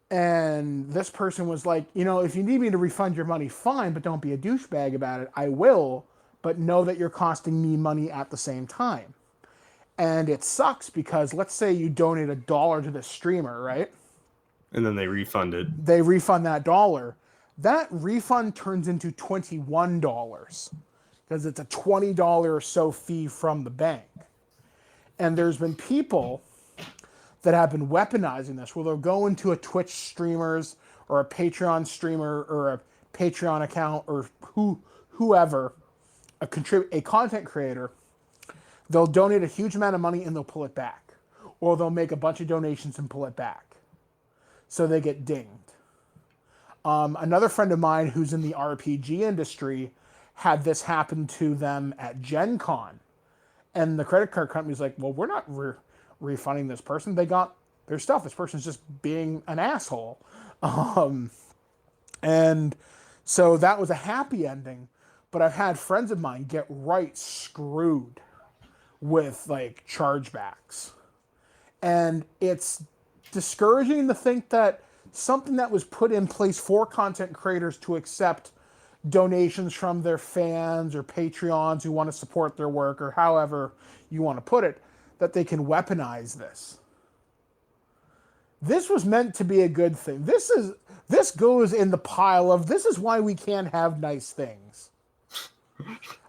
And this person was like, if you need me to refund your money, fine, but don't be a douchebag about it. I will, but know that you're costing me money at the same time. And it sucks because, let's say you donate $1 to the streamer, right? And then they refund it. They refund that $1. That refund turns into $21 because it's a $20 or so fee from the bank. And there's been people that have been weaponizing this, where they'll go into a Twitch streamers or a Patreon streamer or a Patreon account or whoever, a content creator. They'll donate a huge amount of money and they'll pull it back. Or they'll make a bunch of donations and pull it back. So they get dinged. Another friend of mine who's in the RPG industry had this happen to them at Gen Con. And the credit card company's like, well, we're not refunding this person. They got their stuff. This person's just being an asshole. And so that was a happy ending. But I've had friends of mine get right screwed with, like, chargebacks. And it's discouraging to think that something that was put in place for content creators to accept donations from their fans or Patreons who want to support their work, or however you want to put it, that they can weaponize this. This was meant to be a good thing. This goes in the pile of, this is why we can't have nice things.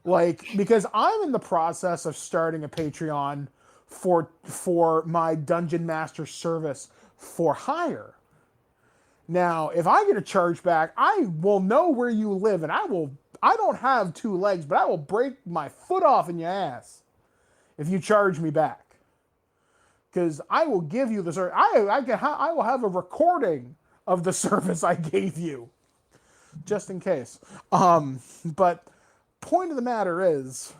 Like, because I'm in the process of starting a Patreon for my Dungeon Master service for hire. Now, if I get a chargeback, I will know where you live, and I don't have 2 legs, but I will break my foot off in your ass if you charge me back. because I will give you the service. I will have a recording of the service I gave you, just in case. But point of the matter is,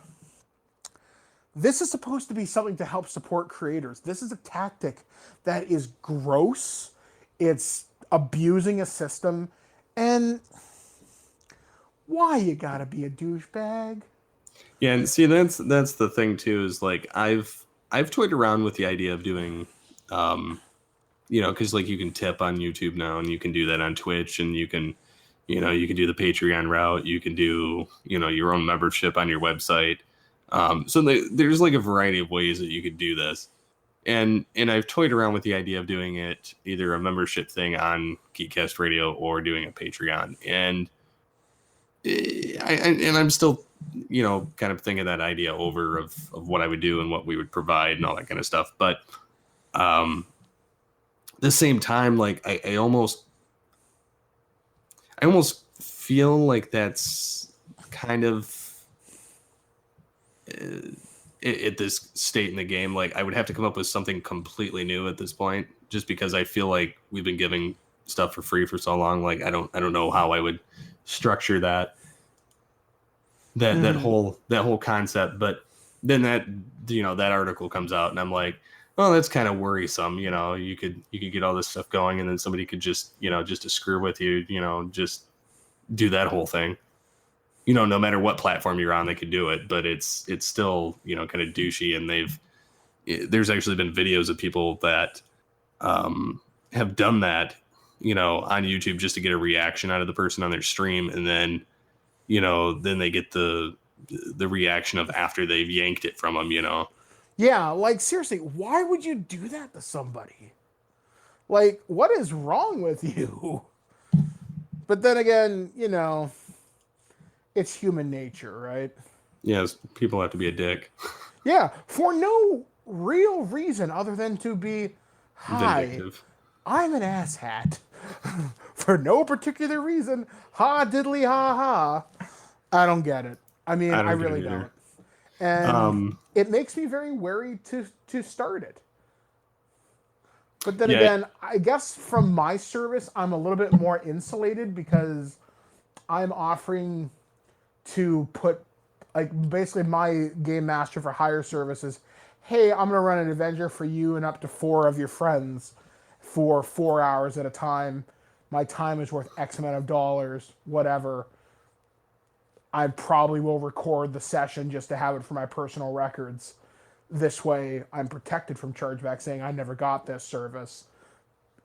this is supposed to be something to help support creators. This is a tactic that is gross. It's abusing a system, and why you gotta be a douchebag? Yeah, and see, that's the thing too. Is like I've toyed around with the idea of doing, because like you can tip on YouTube now, and you can do that on Twitch, and you can do the Patreon route. You can do your own membership on your website. So there's like a variety of ways that you could do this, and I've toyed around with the idea of doing it either a membership thing on Geekcast Radio or doing a Patreon, and I'm still kind of thinking that idea over of what I would do and what we would provide and all that kind of stuff. But at the same time, like I almost feel like that's kind of at this state in the game. Like I would have to come up with something completely new at this point, just because I feel like we've been giving stuff for free for so long. Like I don't know how I would structure that whole concept. But then that article comes out, and I'm like, oh, that's kind of worrisome. You could get all this stuff going, and then somebody could just to screw with you, just do that whole thing. No matter what platform you're on, they could do it, but it's still kind of douchey. And there's actually been videos of people that have done that on YouTube just to get a reaction out of the person on their stream, and then then they get the reaction of after they've yanked it from them. Yeah, like seriously, why would you do that to somebody? Like, what is wrong with you? But then again, it's human nature, right? Yes, people have to be a dick. Yeah, for no real reason other than to be, hi, vindictive. I'm an asshat. For no particular reason. Ha diddly ha ha. I don't get it. I mean, I really don't. And it makes me very wary to start it. But then again, I guess from my service, I'm a little bit more insulated because I'm offering to put, like, basically my Game Master for Hire services. Hey, I'm going to run an adventure for you and up to 4 of your friends for 4 hours at a time. My time is worth X amount of dollars, whatever. I probably will record the session just to have it for my personal records. This way, I'm protected from chargeback saying I never got this service.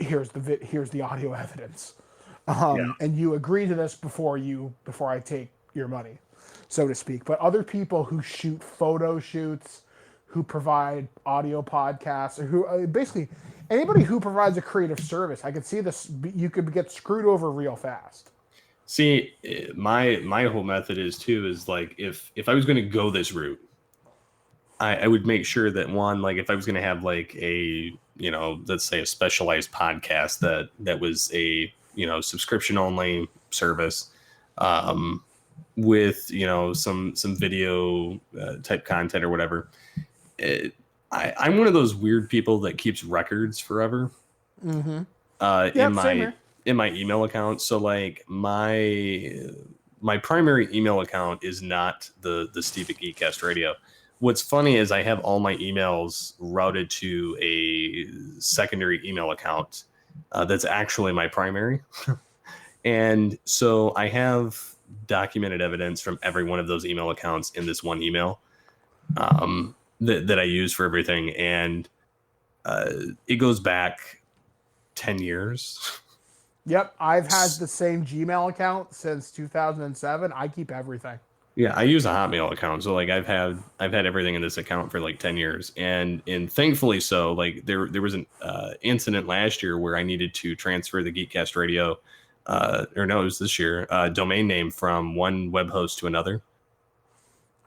Here's the audio evidence, and you agree to this before I take your money, so to speak. But other people who shoot photo shoots, who provide audio podcasts, or who basically anybody who provides a creative service, I could see this. You could get screwed over real fast. See, my whole method is like if I was going to go this route, I would make sure that one, like if I was going to have like a let's say a specialized podcast that was a subscription only service, with some video type content or whatever. I'm one of those weird people that keeps records forever. Mm-hmm. In my email account. So like my primary email account is not the Steve at Geekcast Radio. What's funny is I have all my emails routed to a secondary email account that's actually my primary. And so I have documented evidence from every one of those email accounts in this one email that I use for everything. And it goes back 10 years. Yep, I've had the same Gmail account since 2007. I keep everything. Yeah, I use a Hotmail account, so like I've had everything in this account for like 10 years, and thankfully so. Like there was an incident last year where I needed to transfer the Geekcast Radio, or no, it was this year, domain name from one web host to another,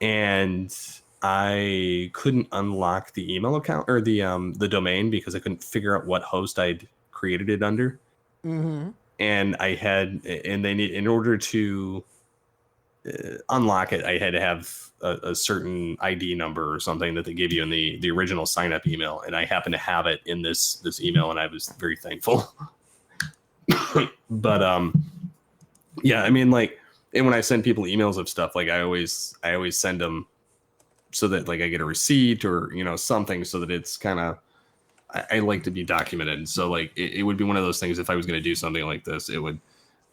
and I couldn't unlock the email account or the domain because I couldn't figure out what host I'd created it under. Mm-hmm. And they need, in order to unlock it, I had to have a certain ID number or something that they gave you in the original sign up email, and I happen to have it in this email, and I was very thankful. But yeah, I mean, like, and when I send people emails of stuff, like I always send them so that like I get a receipt or something, so that it's kind of, I like to be documented. So like it would be one of those things. If I was going to do something like this, it would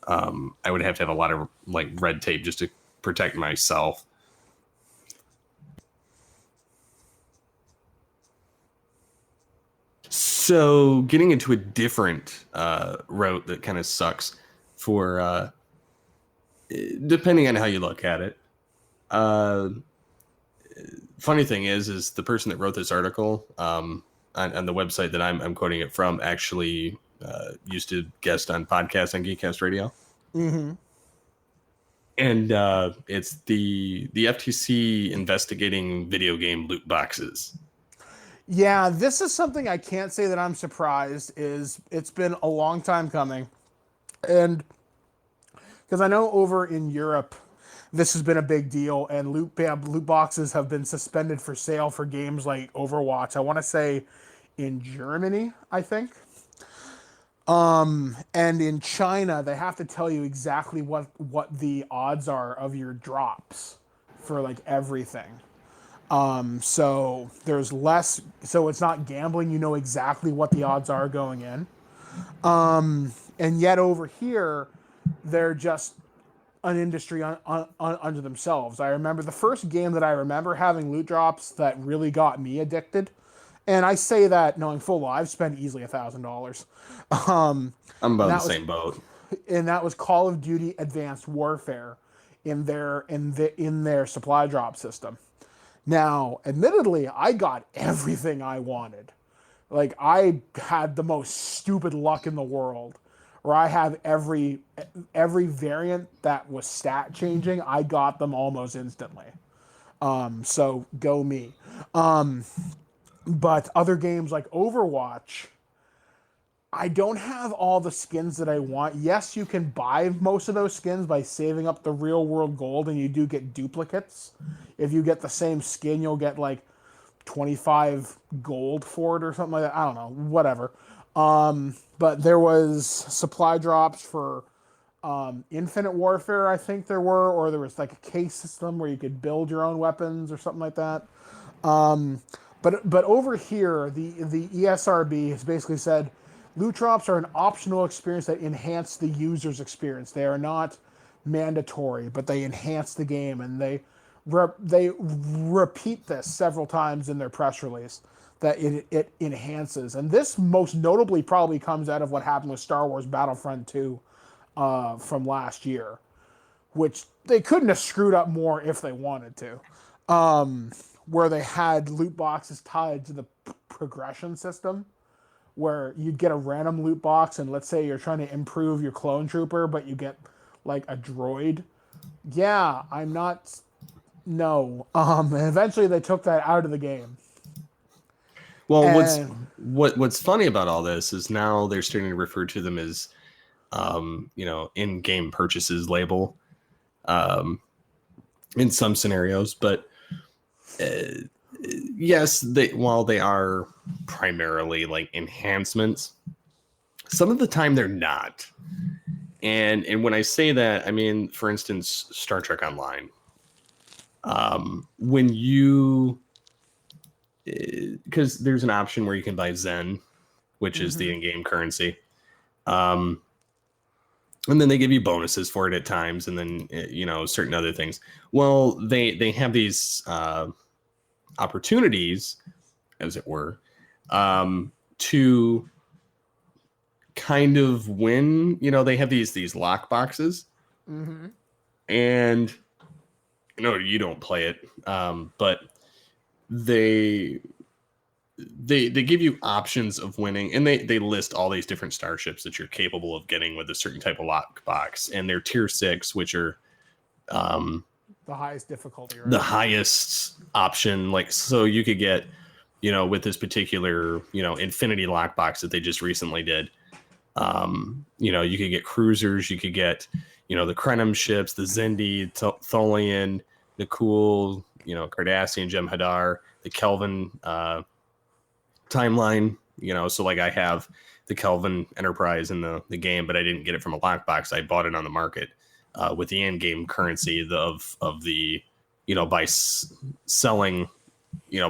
I would have to have a lot of like red tape just to protect myself. So getting into a different route that kind of sucks for depending on how you look at it. Funny thing is the person that wrote this article on the website that I'm quoting it from actually used to guest on podcasts on Geekcast Radio. Mm-hmm. And it's the FTC investigating video game loot boxes. Yeah, this is something I can't say that I'm surprised. It's been a long time coming, and because I know over in Europe, this has been a big deal, and loot boxes have been suspended for sale for games like Overwatch. I want to say in Germany, I think. And in China, they have to tell you exactly what the odds are of your drops for like everything. So there's less, so it's not gambling. You know exactly what the odds are going in. And yet over here, they're just an industry unto themselves. I remember the first game that I remember having loot drops that really got me addicted. And I say that knowing full well, I've spent easily $1,000. I'm about the same boat. And that was Call of Duty Advanced Warfare in their supply drop system. Now, admittedly, I got everything I wanted. Like, I had the most stupid luck in the world, where I have every variant that was stat changing. I got them almost instantly. So go me. But other games like Overwatch, I don't have all the skins that I want. Yes, you can buy most of those skins by saving up the real world gold, and you do get duplicates. If you get the same skin, you'll get like 25 gold for it or something like that. I don't know, whatever. But there was supply drops for Infinite Warfare, I think there were, or there was like a case system where you could build your own weapons or something like that. But over here, the ESRB has basically said loot drops are an optional experience that enhance the user's experience. They are not mandatory, but they enhance the game, and they repeat this several times in their press release that it enhances. And this most notably probably comes out of what happened with Star Wars Battlefront 2 from last year, which they couldn't have screwed up more if they wanted to. Where they had loot boxes tied to the progression system, where you'd get a random loot box, and let's say you're trying to improve your clone trooper, but you get like a droid. Yeah, I'm not. No. And eventually they took that out of the game. Well, what's funny about all this is now they're starting to refer to them as, in-game purchases label, in some scenarios, but. Yes, while they are primarily like enhancements, some of the time they're not. And when I say that, I mean, for instance, Star Trek Online. When you, because there's an option where you can buy Zen, which is the in-game currency. And then they give you bonuses for it at times, and then certain other things. Well, they have these opportunities, as it were, to kind of win. They have these lock boxes, and you don't play it, but they give you options of winning, and they list all these different starships that you're capable of getting with a certain type of lock box, and they're tier 6, which are the highest difficulty, right? The highest option. Like, so you could get, with this particular, Infinity lockbox that they just recently did, you could get cruisers, you could get, the Krenim ships, the Zindi, Tholian, the cool, Cardassian, Jem'Hadar, the Kelvin timeline. So like I have the Kelvin Enterprise in the game, but I didn't get it from a lockbox. I bought it on the market with the in-game currency of the by selling,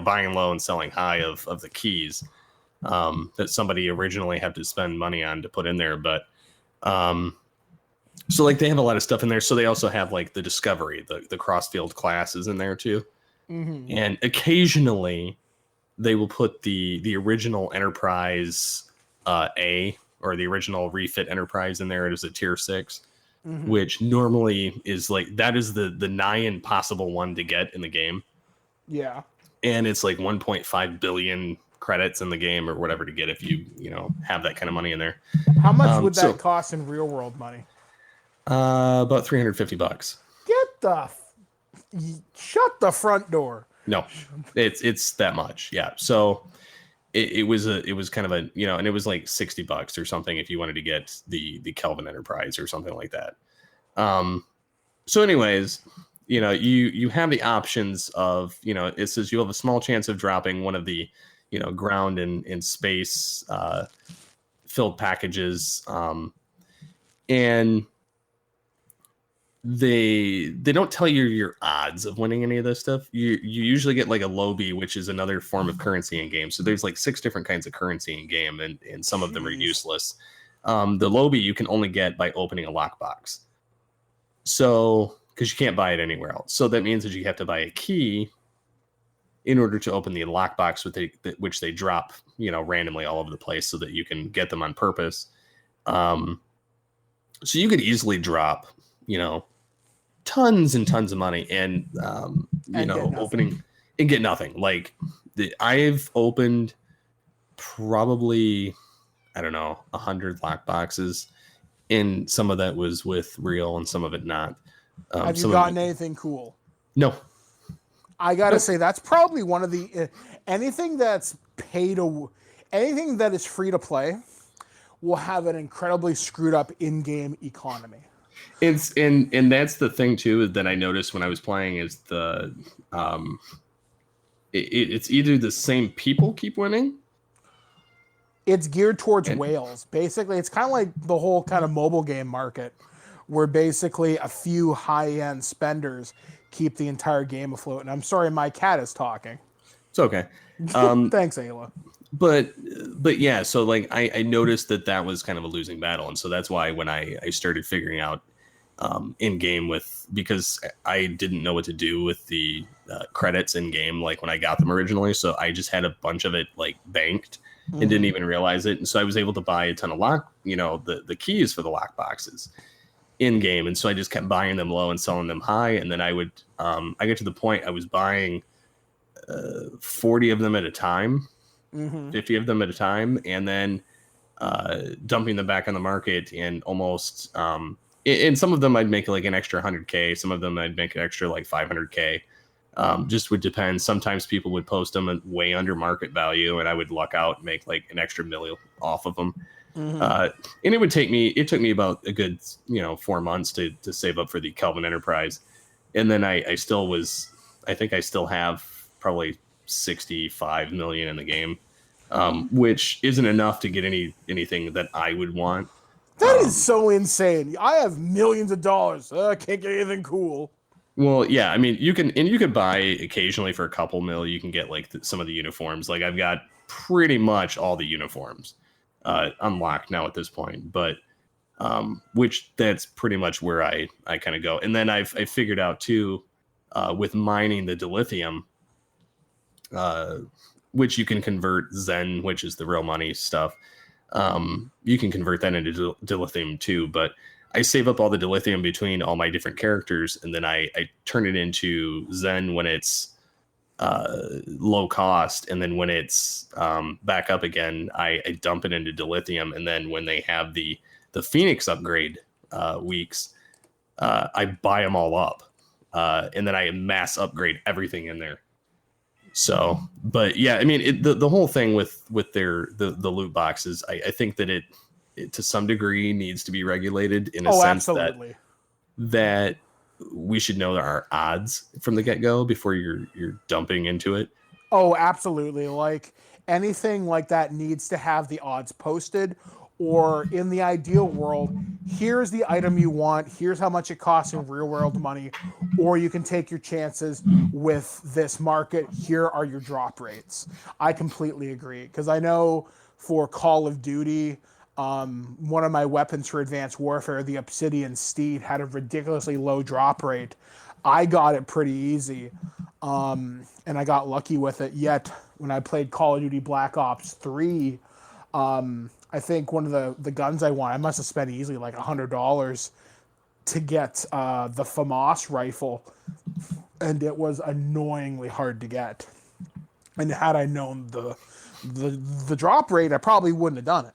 buying low and selling high of the keys that somebody originally had to spend money on to put in there. But so like they have a lot of stuff in there. So they also have like the Discovery, the cross-field classes in there too. Mm-hmm. And occasionally they will put the original Enterprise A or the original refit Enterprise in there. It is a tier 6, mm-hmm. which normally is like, that is the nigh impossible one to get in the game. Yeah. And it's like 1.5 billion credits in the game or whatever to get if you have that kind of money in there. How much would that cost in real world money? About $350. Shut the front door. No, it's that much. Yeah. So it was kind of a, and it was like $60 or something if you wanted to get the Kelvin Enterprise or something like that. So anyways, you have the options of, it says you have a small chance of dropping one of the, ground and space filled packages. And they don't tell you your odds of winning any of this stuff. You usually get like a Lobby, which is another form of currency in game. So there's like 6 different kinds of currency in game, and some of them are useless. The Lobby you can only get by opening a lockbox. So, because you can't buy it anywhere else. So that means that you have to buy a key in order to open the lockbox which they drop, randomly all over the place so that you can get them on purpose. So you could easily drop, tons and tons of money and opening and get nothing. Like I've opened probably, I don't know, 100 lockboxes, and some of that was with real and some of it not. Have you gotten anything cool? No. I gotta say that's probably one of the anything that's anything that is free to play will have an incredibly screwed up in-game economy. It's and that's the thing too that I noticed when I was playing is the it's either the same people keep winning. It's geared towards whales. Basically, it's kind of like the whole kind of mobile game market, where basically a few high-end spenders keep the entire game afloat. And I'm sorry, my cat is talking. It's okay. Thanks, Ayla. But yeah, so like I noticed that was kind of a losing battle, and so that's why when I started figuring out in game because I didn't know what to do with the credits in game, like when I got them originally, so I just had a bunch of it like banked and didn't even realize it, and so I was able to buy a ton of the keys for the lock boxes in game, and so I just kept buying them low and selling them high, and then I would I get to the point I was buying 40 of them at a time. 50 of them at a time, and then dumping them back on the market, and almost and some of them I'd make like an extra 100k, some of them I'd make an extra like 500k. Just would depend. Sometimes people would post them at way under market value, and I would luck out and make like an extra million off of them. And it took me about a good 4 months to save up for the Kelvin Enterprise, and then I think I still have probably 65 million in the game, which isn't enough to get anything that I would want. That is so insane. I have millions of dollars. I can't get anything cool. Well, yeah, I mean, you could buy occasionally for a couple mil. You can get like some of the uniforms. Like I've got pretty much all the uniforms unlocked now at this point, but which that's pretty much where I kind of go. And then I figured out too, with mining the dilithium, which you can convert Zen, which is the real money stuff. You can convert that into dilithium too, but I save up all the dilithium between all my different characters, and then I turn it into Zen when it's low cost, and then when it's back up again, I dump it into dilithium, and then when they have the Phoenix upgrade weeks, I buy them all up, and then I mass upgrade everything in there. So, but yeah, I mean, the whole thing with the loot boxes, I think that it to some degree needs to be regulated in a sense absolutely. that we should know our odds from the get-go before you're dumping into it? Oh, absolutely. Like anything like that needs to have the odds posted, or in the ideal world, here's the item you want, here's how much it costs in real world money, or you can take your chances with this market. Here are your drop rates. I completely agree, because I know for Call of Duty, one of my weapons for Advanced Warfare, the Obsidian Steed, had a ridiculously low drop rate. I got it pretty easy, and I got lucky with it. Yet, when I played Call of Duty Black Ops 3, I think one of the guns I want, I must have spent easily like $100 to get the FAMAS rifle, and it was annoyingly hard to get. And had I known the drop rate, I probably wouldn't have done it.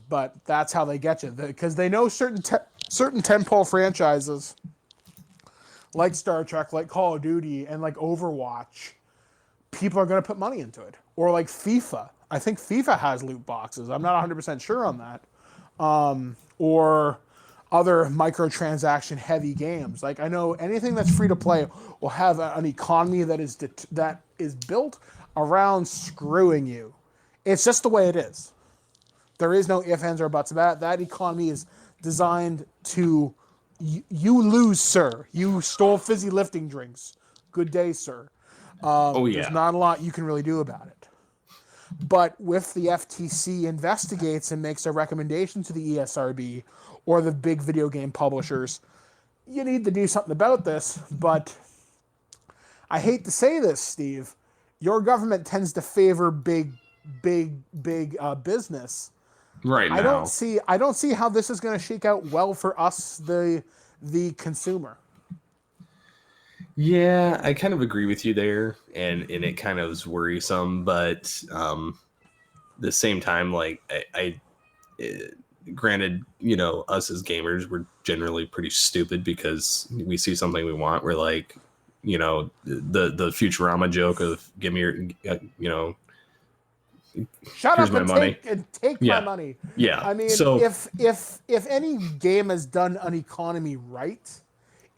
But that's how they get you, because they know certain tentpole franchises like Star Trek, like Call of Duty, and like Overwatch, people are going to put money into it. Or like FIFA. I think FIFA has loot boxes. I'm not 100% sure on that. Or other microtransaction heavy games. Like I know anything that's free to play will have an economy that is built around screwing you. It's just the way it is. There is no ifs, ands, or buts about it. That economy is designed to, you lose, sir. You stole fizzy lifting drinks. Good day, sir. There's not a lot you can really do about it. But if the FTC investigates and makes a recommendation to the ESRB or the big video game publishers, you need to do something about this. But I hate to say this, Steve, your government tends to favor big business. Right now. I don't see how this is going to shake out well for us, the consumer. Yeah, I kind of agree with you there, and it kind of is worrisome, but the same time, like I granted, you know, us as gamers, we're generally pretty stupid because we see something we want. We're like, you know, the Futurama joke of give me your, you know, shut here's up my and money. Take my money. Yeah. I mean, so, if any game has done an economy right,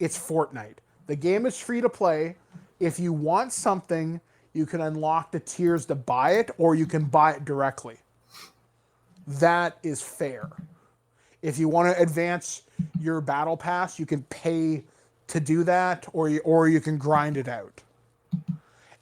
it's Fortnite. The game is free to play. If you want something, you can unlock the tiers to buy it, or you can buy it directly. That is fair. If you want to advance your battle pass, you can pay to do that, or you can grind it out.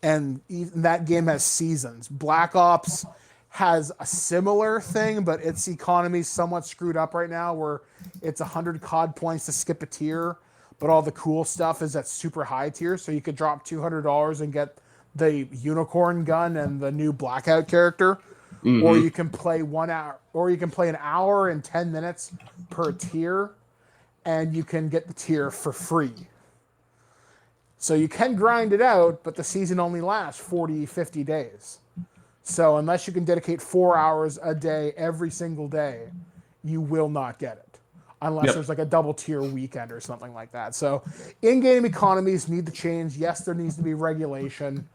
And even that game has seasons. Black Ops has a similar thing, but its economy is somewhat screwed up right now, where it's 100 COD points to skip a tier, but all the cool stuff is at super high tier, so you could drop $200 and get the unicorn gun and the new Blackout character, or you can play 1 hour, or you can play an hour and 10 minutes per tier, and you can get the tier for free. So you can grind it out, but the season only lasts 40, 50 days. So unless you can dedicate 4 hours a day every single day, you will not get it. Unless there's like a double tier weekend or something like that. So in-game economies need to change. Yes, there needs to be regulation.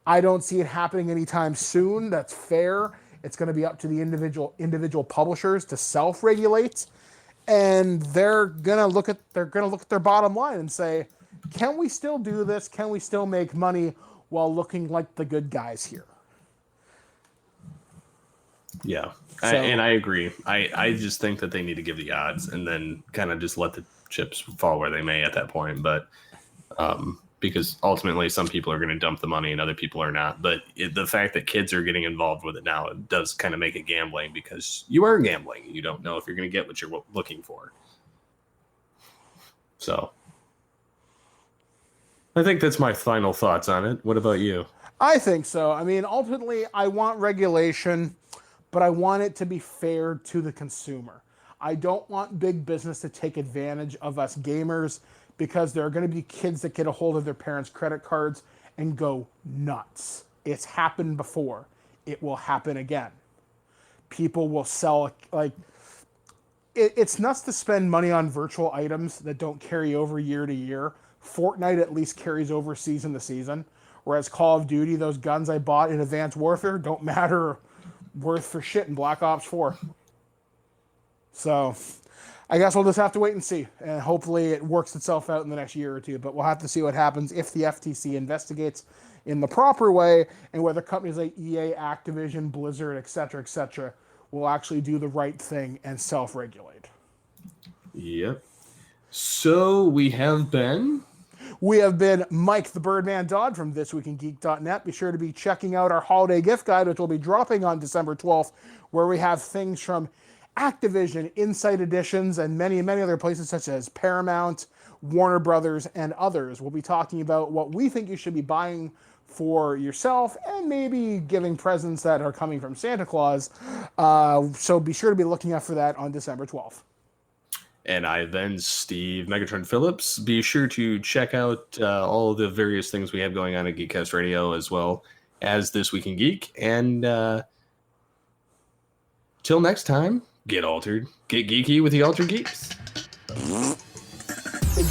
I don't see it happening anytime soon. That's fair. It's going to be up to the individual publishers to self-regulate, and they're going to look at their bottom line and say, can we still do this? Can we still make money while looking like the good guys here? Yeah, and I agree. I just think that they need to give the odds and then kind of just let the chips fall where they may at that point. But because ultimately some people are going to dump the money and other people are not. But the fact that kids are getting involved with it now, it does kind of make it gambling, because you are gambling. You don't know if you're going to get what you're looking for. So I think that's my final thoughts on it. What about you? I think so. I mean, ultimately, I want regulation, but I want it to be fair to the consumer. I don't want big business to take advantage of us gamers, because there are going to be kids that get a hold of their parents' credit cards and go nuts. It's happened before. It will happen again. People will sell, like, it's nuts to spend money on virtual items that don't carry over year to year. Fortnite at least carries over season to season, whereas Call of Duty, those guns I bought in Advanced Warfare don't matter worth for shit in Black Ops 4. So I guess we'll just have to wait and see, and hopefully it works itself out in the next year or two. But we'll have to see what happens if the FTC investigates in the proper way, and whether companies like EA, Activision, Blizzard, etc., will actually do the right thing and self-regulate. Yep. So we have been Mike the Birdman Dodd from thisweekingeek.net. Be sure to be checking out our holiday gift guide, which will be dropping on December 12th, where we have things from Activision, Insight Editions, and many, many other places such as Paramount, Warner Brothers, and others. We'll be talking about what we think you should be buying for yourself and maybe giving presents that are coming from Santa Claus. So be sure to be looking out for that on December 12th. And I then, Steve Megatron Phillips. Be sure to check out all of the various things we have going on at Geekcast Radio, as well as This Week in Geek. And till next time, get altered, get geeky with the Altered Geeks. Big